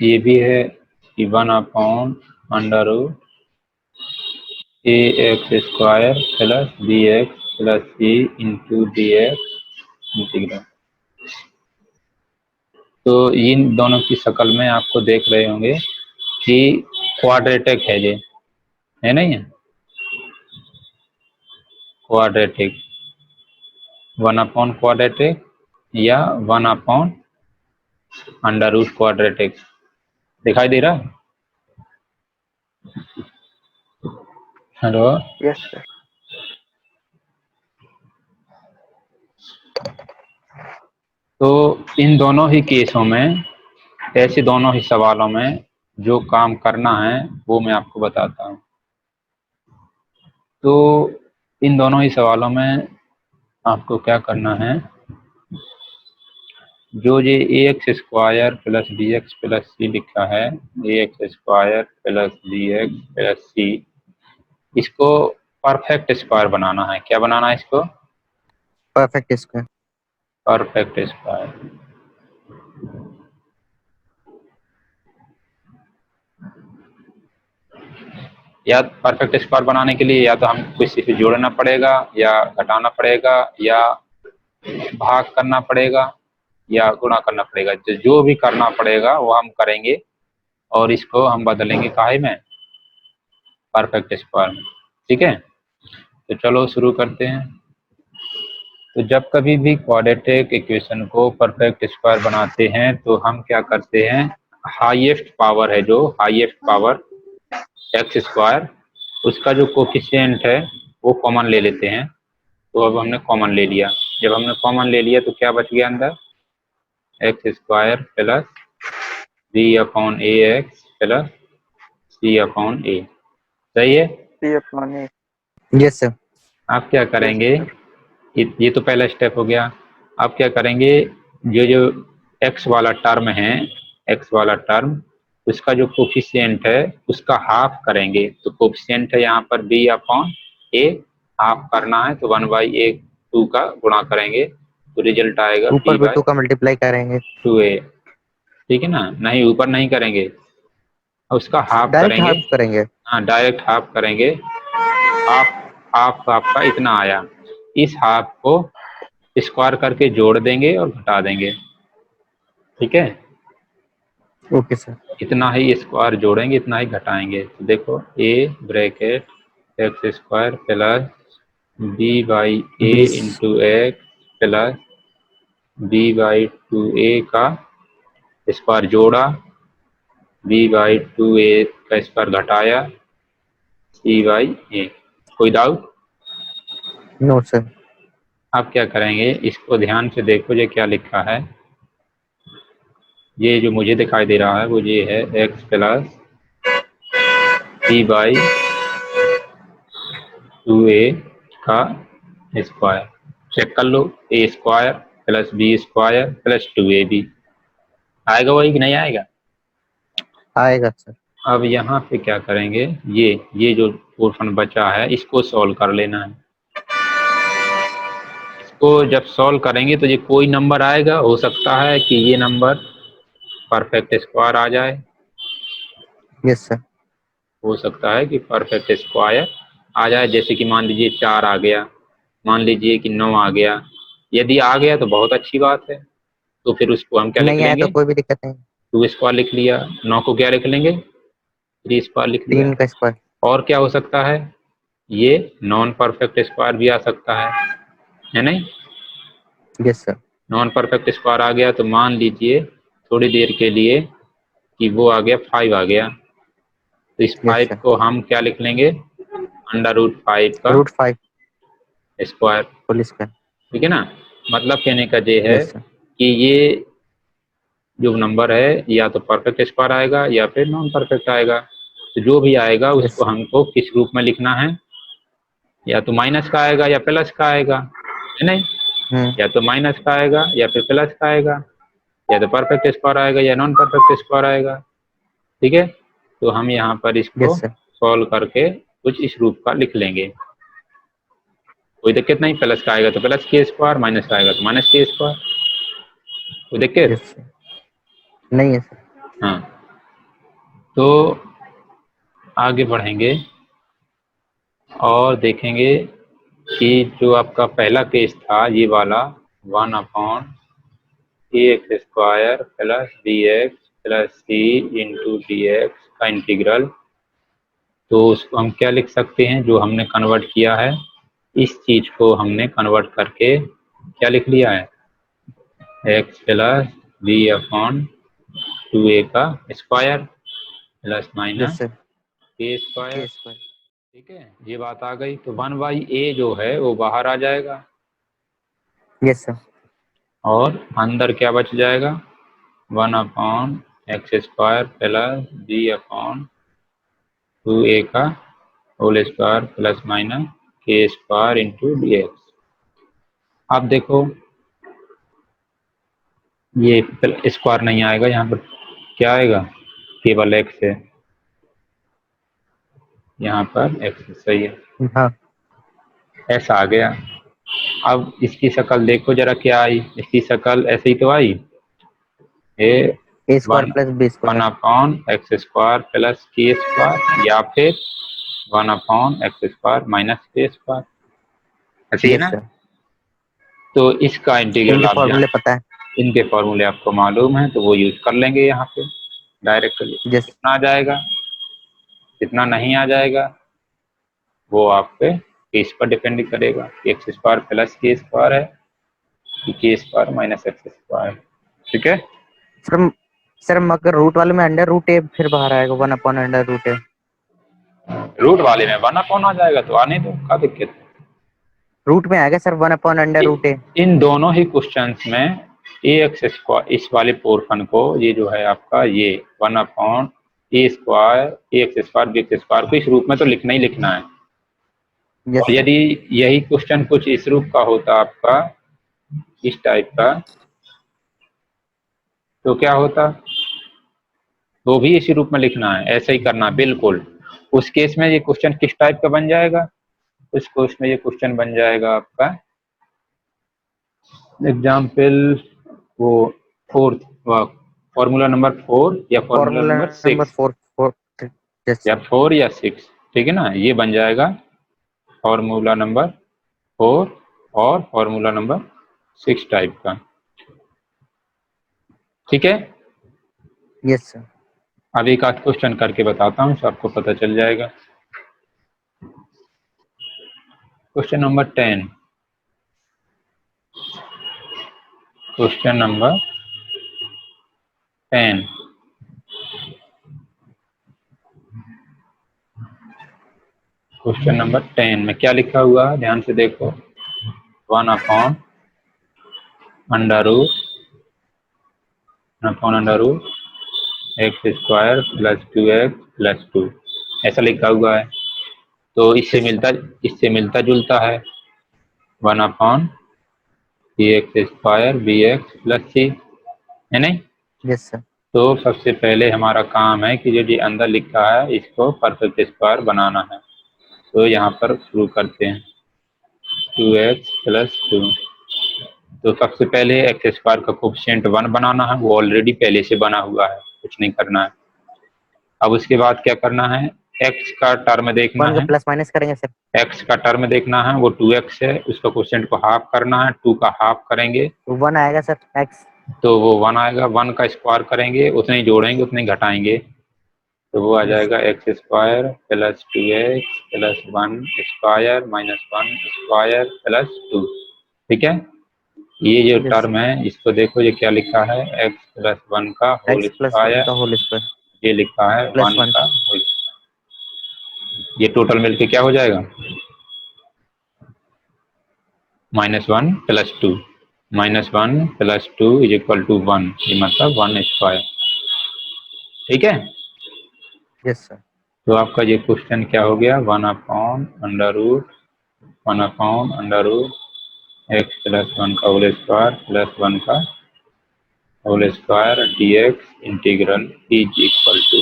ये भी है कि 1/√ax² plus bx plus c into dx integral. तो इन दोनों की शक्ल में आपको देख रहे होंगे कि क्वाड्रेटिक है, ये है नहीं है? क्वाड्रेटिक 1 अपॉन क्वाड्रेटिक या 1 अपॉन अंडर रूट क्वाड्रेटिक। दिखाई दे रहा है? Hello, Yes, sir. तो इन दोनों ही केसों में, ऐसे दोनों ही सवालों में जो काम करना है वो मैं आपको बताता हूँ। तो इन दोनों ही सवालों में आपको क्या करना है, जो ये a x square plus b x plus c लिखा है, a x square plus b x plus c, इसको परफेक्ट स्क्वायर बनाना है। क्या बनाना है इसको? Perfect square. Perfect square. या परफेक्ट स्क्वायर बनाने के लिए या तो हम किसी से जोड़ना पड़ेगा, या घटाना पड़ेगा, या भाग करना पड़ेगा, या गुणा करना पड़ेगा। जो भी करना पड़ेगा वो हम करेंगे और इसको हम बदलेंगे काहे में? परफेक्ट स्क्वायर में। ठीक है, तो चलो शुरू करते हैं। तो जब कभी भी क्वाड्रेटिक इक्वेशन को परफेक्ट स्क्वायर बनाते हैं तो हम क्या करते हैं, हाईएस्ट पावर है, जो हाईएस्ट पावर एक्स स्क्वायर, उसका जो कोफिशिएंट है वो कॉमन ले लेते हैं। तो अब हमने कॉमन ले लिया। जब हमने कॉमन ले लिया तो क्या बच गया अंदर? X square plus b upon a x plus c upon a. सही है? C upon A. Yes sir. आप क्या करेंगे, sir. ये तो पहला स्टेप हो गया। आप क्या करेंगे, जो एक्स वाला टर्म है, एक्स वाला टर्म, उसका जो कोफिशिएंट है उसका हाफ करेंगे। तो कोफिशिएंट है यहाँ पर बी अपॉन ए, हाफ करना है तो 1/2 का गुणा करेंगे तो रिजल्ट आएगा ऊपर बी भी 2 का मल्टीप्लाई करेंगे। 2a। ठीक है ना? नहीं, ऊपर नहीं करेंगे, उसका हाफ डायरेक्ट करेंगे। हाफ करेंगे। हाँ, डायरेक्ट हाफ करेंगे। हाफ हाफ आपका इतना आया, इस हाफ को स्क्वायर करके जोड़ देंगे और घटा देंगे। ठीक है, ओके सर। इतना ही स्क्वायर जोड़ेंगे, इतना ही घटाएंगे। तो देखो a bracket x square plus b by a 20 into x plus b/2a का स्क्वायर जोड़ा, b/2a का स्क्वायर घटाया, c/a। कोई डाउट? No sir. आप क्या करेंगे, इसको ध्यान से देखो ये क्या लिखा है। ये जो मुझे दिखाई दे रहा है वो ये है x प्लस b/2a का स्क्वायर। चेक कर लो, a square plus b square plus 2ab आएगा वही कि नहीं आएगा? आएगा सर। अब यहाँ पे क्या करेंगे, ये जो पोर्शन बचा है इसको सॉल्व कर लेना है। इसको जब सॉल्व करेंगे तो ये कोई नंबर आएगा, हो सकता है कि ये नंबर परफेक्ट स्क्वायर आ जाए, यस सर। हो सकता है कि परफेक्ट स्क्वायर आ जाए। जैसे कि मान लीजिए 4 आ गया, मान लीजिए कि 9 आ गया। यदि आ गया तो बहुत अच्छी बात है, तो फिर उसको हम क्या लिख नहीं आया लेंगे, तो कोई भी दिक्कत नहीं। 2 स्क्वायर लिख लिया। 9 को क्या लिख लेंगे, 3 स्क्वायर लिख लिया। 3 का स्क्वायर। और क्या हो सकता है, ये नॉन परफेक्ट स्क्वायर भी आ सकता है नहीं? Yes sir. Non perfect square आ गया तो मान लीजिए थोड़ी देर के लिए कि वो आ गया 5 आ गया, तो इस यस 5 सर। को हम क्या लिख लेंगे, √5 का √5 स्क्वायर। Whole square. ठीक है ना? मतलब कहने का ये है यस सर। कि ये जो नंबर है या तो परफेक्ट स्क्वायर आएगा या फिर नॉन परफेक्ट आएगा। तो जो भी आएगा यस उसको सर। हमको किस रूप में लिखना है, या तो माइनस का आएगा या प्लस का आएगा, है नहीं? या तो माइनस का आएगा या फिर प्लस का आएगा, या तो परफेक्ट स्क्वायर आएगा या नॉन परफेक्ट स्क्वायर आएगा। ठीक है, तो हम यहाँ पर इसको यस सर। सॉल्व करके कुछ इस रूप का लिख लेंगे। कोई दिक्कत नहीं, प्लस का आएगा तो प्लस के स्क्वायर, माइनस का आएगा तो माइनस के स्क्वायर। कोई दिक्कत? Yes sir. नहीं है सर। हाँ, तो आगे बढ़ेंगे और देखेंगे कि जो आपका पहला केस था ये वाला 1 upon x square plus b x plus c into d x का इंटीग्रल, तो उसको हम क्या लिख सकते हैं, जो हमने कन्वर्ट किया है इस चीज को हमने कन्वर्ट करके क्या लिख लिया है, x plus b upon 2a का square plus yes minus sir के स्क्वायर। के स्क्वायर ठीक है, ये बात आ गई। तो 1/a जो है वो बाहर आ जाएगा यस सर और अंदर क्या बच जाएगा, 1 upon x square plus b upon 2a का whole square plus minus k square into d x. अब देखो ये स्क्वायर नहीं आएगा, यहाँ पर क्या आएगा, केवल एक्स है, यहाँ पर एक्स सही है, हाँ ऐसा आ गया। अब इसकी शक्ल देखो जरा क्या आई, इसकी शक्ल ऐसे ही तो आई, a a square one plus b 1 square upon x square plus k square या फिर 1 upon x square minus k square, ऐसे ही यस ना। सर तो इसका इंटीग्रल इनके आप फॉर्मूले पता है इनके फॉर्मूले आपको मालूम है तो वो यूज कर लेंगे यहाँ पे डायरेक्टली। यस कितना आ जाएगा, कितना नहीं आ जाएगा वो आप पे केस पर डिपेंड करेगा, x square plus k square है कि के स्क्वायर माइनस एक्स स्क्वायर। ठीक है, सर सर मगर रूट वाले में अंडर रूट ए फिर बाहर आएगा 1 अपॉन अंडर रूट ए रूट वाले में 1 अपॉन आ जाएगा तो आने दो, क्या दिक्कत है। रूट में आएगा सर 1 अपॉन अंडर रूट ए इन दोनों ही क्वेश्चंस में ए एक्स स्क्वायर इस वाले पोर्शन को, ये जो है आपका ये 1 upon a square a x square b x square को इस रूप में तो लिखना ही लिखना है। यस और सर यदि यही क्वेश्चन कुछ इस रूप का होता आपका, इस टाइप का, तो क्या होता, तो भी इसी रूप में लिखना है, ऐसे ही करना बिल्कुल। उस केस में ये क्वेश्चन किस टाइप का बन जाएगा, उस केस में ये क्वेश्चन बन जाएगा आपका एग्जाम्पल वो फोर्थ, फॉर्मूला नंबर 4 या formula formula number number 6 4 yes या सर 4 या 6, ठीक है ना, ये बन जाएगा फॉर्मूला नंबर 4 और फॉर्मूला नंबर 6 टाइप का। ठीक है, यस सर अब एक आध क्वेश्चन करके बताता हूँ तो आपको पता चल जाएगा। Question number 10, question number 10, question number 10 में क्या लिखा हुआ है ध्यान से देखो, 1 upon under root x square plus 2x plus 2 ऐसा लिखा हुआ है। तो यस सर इससे मिलता जुलता है 1 upon b x square b x plus c, है नहीं। यस सर तो सबसे पहले हमारा काम है कि जो ये अंदर लिखा है इसको परफेक्ट स्क्वायर बनाना है। तो यहाँ पर शुरू करते हैं 2x प्लस 2। तो सबसे पहले एक्स स्क्वायर का कोफिशिएंट 1 बनाना है, वो ऑलरेडी पहले से बना हुआ है, कुछ नहीं करना है। अब उसके बाद क्या करना है, एक्स का टर्म देखना 1 का है, प्लस माइनस करेंगे सर एक्स का टर्म देखना है, वो 2x है, उसका कोफिशिएंट को हाफ करना है, 2 का हाफ करेंगे तो 1 आएगा सर एक्स तो वो 1 आएगा, 1 का स्क्वायर करेंगे, उतने ही जोड़ेंगे उतने ही घटाएंगे, तो वो आ यस जाएगा x square plus 2x plus 1 square minus 1 square plus 2। ठीक है, ये जो यस टर्म है इसको देखो, ये क्या लिखा है, एक्स प्लस 1 का होल एक्स प्लस 1 स्क्वायर, का होल स्क्वायर ये लिखा है प्लस 1 1 का होल, ये टोटल मिलके क्या हो जाएगा, -1 plus 2, -1 plus 2 is equal to 1, ये मतलब 1 स्क्वायर। ठीक है, यस सर तो आपका ये क्वेश्चन क्या हो गया, 1 upon under root x plus 1 का होल स्क्वायर प्लस 1 का whole square d x integral is equal to.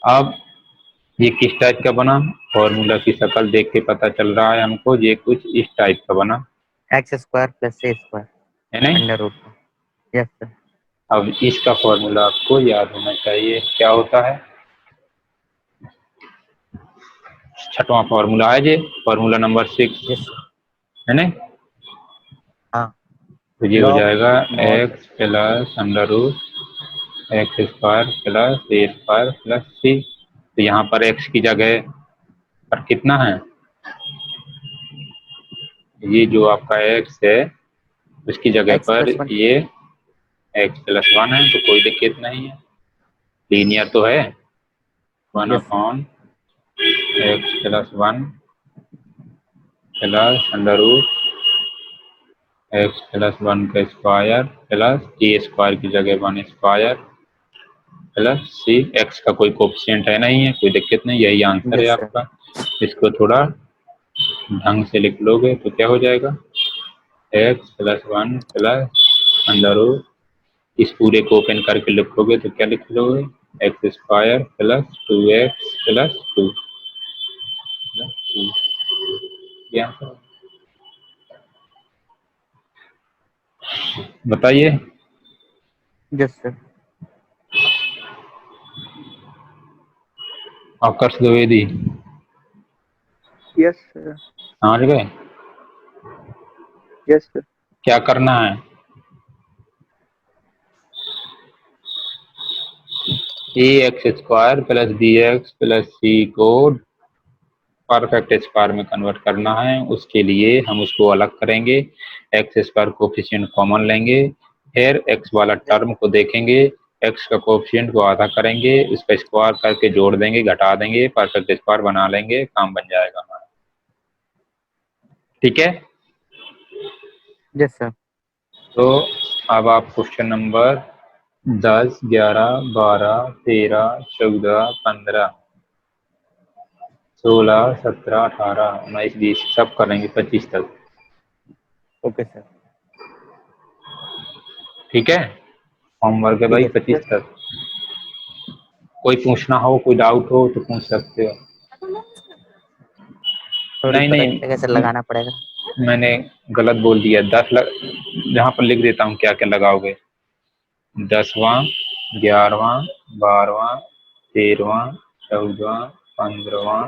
अब ये किस टाइप का बना, फॉर्मूला की शक्ल देख के पता चल रहा है हमको, ये कुछ इस टाइप का बना, x square plus a square है नहीं। अंडर रूट यस सर अब इसका फॉर्मूला आपको याद होना चाहिए, क्या होता है, छठवां फॉर्मूला है ये, फॉर्मूला नंबर 6, यस सर है नहीं। हाँ तो ये हो लॉग जाएगा mod x plus under root x square plus a square plus c. तो यहाँ पर एक्स की जगह पर कितना है, ये जो आपका x है उसकी जगह x पर plus 1 ये x+1 है, तो कोई दिक्कत नहीं है, लीनियर तो है। 1 yes upon x+1 plus under root x+1 का स्क्वायर प्लस a स्क्वायर की जगह 1 स्क्वायर प्लस c। x का कोई कोफिशिएंट है नहीं है, कोई दिक्कत नहीं, यही आंसर है yes sir आपका। इसको थोड़ा ढंग से लिख लोगे तो क्या हो जाएगा, x+1 प्लस अंडर रूट, इस पूरे को ओपन करके लिखोगे तो क्या लिख लोगे, x² प्लस 2x प्लस 2 ये आंसर है। बताइए। yes sir आकर्ष Dwivedi Yes, sir. समझ गए, Yes, sir. क्या करना है, ax² plus bx plus c को परफेक्ट स्क्वायर में कन्वर्ट करना है। उसके लिए हम उसको अलग करेंगे, x² कोफिशिएंट कॉमन लेंगे, फिर x वाला टर्म को देखेंगे, x का कोफिशिएंट को आधा करेंगे, उसका स्क्वायर करके जोड़ देंगे, घटा देंगे, परफेक्ट स्क्वायर बना लेंगे, काम बन जाएगा हमारा। ठीक है, yes sir तो अब आप क्वेश्चन नंबर 10, 11, 12, 13, 14, 15, 16, 17, 18, 19, 20 सब करेंगे 25 तक। okay sir ठीक है, होमवर्क है ठीक भाई है 25 तक। कोई पूछना हो, कोई डाउट हो तो पूछ सकते हो। थोड़ी नहीं पता नहीं, नहीं था कैसे लगाना पड़ेगा। मैंने गलत बोल दिया, 10 जहाँ पर लिख देता हूँ क्या क्या लगाओगे, 10वां, 11वां, 12वां, 13वां, 14वां, 15वां,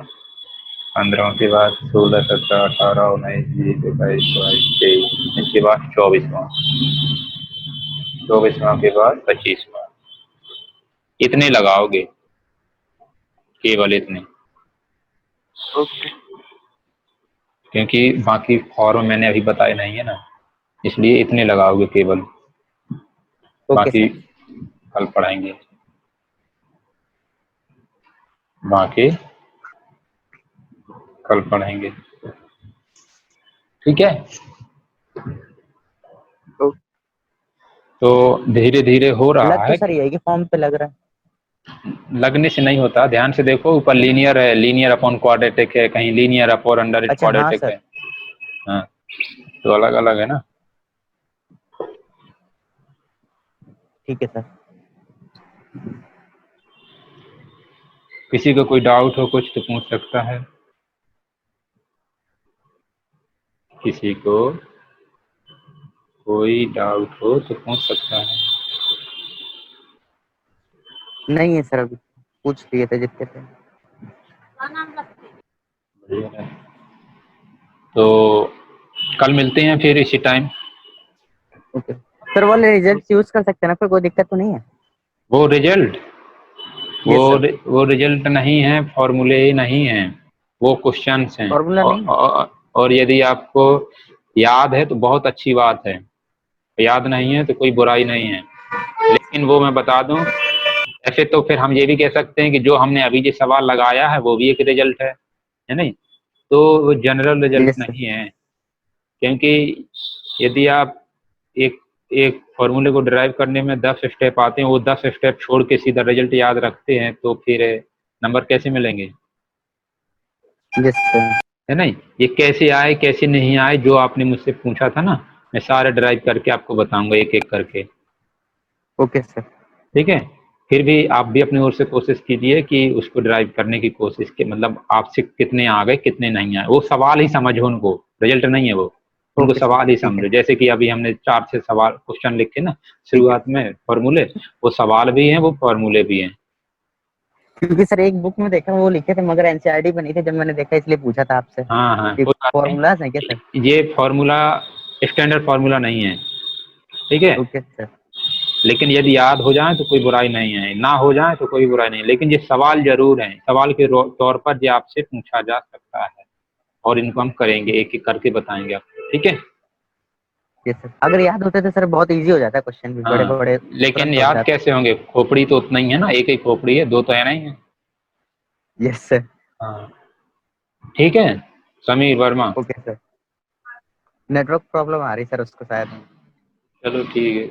15 के बाद 16, 17, 18, 19, 20, 21, 22, 23, इसके बाद 24वां, 24वां के बाद 25वां, इतने लगाओगे, केवल इतने, Okay. क्योंकि बाकी फॉर्म मैंने अभी बताए नहीं है ना, इसलिए इतने लगाओगे केवल, ओके बाकी सर कल पढ़ाएंगे, बाकी कल पढ़ेंगे। ठीक है, Okay. तो धीरे धीरे हो लग रहा तो है, सर ये है कि फॉर्म पे लग रहा है। लगने से नहीं होता, ध्यान से देखो, ऊपर लीनियर है, लीनियर अपॉन क्वाड्रेटिक है, कहीं लीनियर अपॉन अंडर इट अच्छा हाँ क्वाड्रेटिक सर है। हाँ, तो अलग अलग है ना। ठीक है सर किसी को कोई डाउट हो कुछ तो पूछ सकता है, किसी को कोई डाउट हो तो पूछ सकता है। नहीं है सर अभी पूछ लिए थे जितने थे। बढ़िया है। तो कल मिलते हैं फिर इसी टाइम। ओके सर वो रिजल्ट यूज कर सकते हैं ना, फिर कोई दिक्कत तो नहीं है। वो रिजल्ट यस सर वो रिजल्ट नहीं है, फॉर्मूले नहीं है, वो क्वेश्चंस हैं। फॉर्मूला नहीं है। और यदि आपको याद है तो बहुत अच्छी बात है, याद नहीं है तो कोई बुराई नहीं है, लेकिन वो मैं बता दूं, ऐसे तो फिर हम ये भी कह सकते हैं कि जो हमने अभी जो सवाल लगाया है वो भी एक रिजल्ट है नहीं, तो वो जनरल रिजल्ट यस सर नहीं है, क्योंकि यदि आप एक एक फॉर्मूले को डिराइव करने में 10 स्टेप आते हैं, वो 10 स्टेप छोड़ के सीधा रिजल्ट याद रखते हैं, तो फिर नंबर कैसे मिलेंगे, यस सर है नहीं। ये कैसे आए कैसे नहीं आए, जो आपने मुझसे पूछा था ना, मैं सारे डिराइव करके आपको बताऊंगा एक एक करके। ओके सर ठीक है, फिर भी आप भी अपनी ओर से कोशिश कीजिए कि उसको ड्राइव करने की कोशिश के, मतलब आपसे कितने आ गए कितने नहीं आए, वो सवाल ही समझो, उनको रिजल्ट नहीं है वो, उनको ओके सर सवाल ही ठीक है समझो। जैसे कि अभी हमने 4 से सवाल क्वेश्चन लिखे ना ठीक है शुरुआत में, फॉर्मूले, वो सवाल भी हैं वो फॉर्मूले भी हैं। क्योंकि सर एक बुक में देखा वो लिखे थे मगर एनसीईआरटी बनी थी, जब मैंने देखा इसलिए पूछा था आपसे हाँ हाँ, कि कोई बात फॉर्मूलाज हैं क्या सर। नहीं, ये फॉर्मूला स्टैंडर्ड फॉर्मूला नहीं है, ठीक है, ओके सर लेकिन यदि याद हो जाए तो कोई बुराई नहीं है, ना हो जाए तो कोई बुराई नहीं, लेकिन ये सवाल जरूर है, सवाल के तौर पर ये आपसे पूछा जा सकता है, और इनको हम करेंगे, एक एक करके बताएंगे आपको। ठीक है। यस सर, अगर याद होते तो सर बहुत इजी हो जाता क्वेश्चन भी, बड़े हाँ, बड़े लेकिन तुरंत हो याद जाते। कैसे होंगे, खोपड़ी तो उतना ही है ना, एक ही खोपड़ी है, दो तो है नहीं है। Yes sir. हाँ ठीक है Sameer Verma. Okay sir, network problem आ रही सर उसको शायद। चलो ठीक है,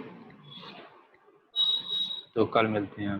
तो कल मिलते हैं।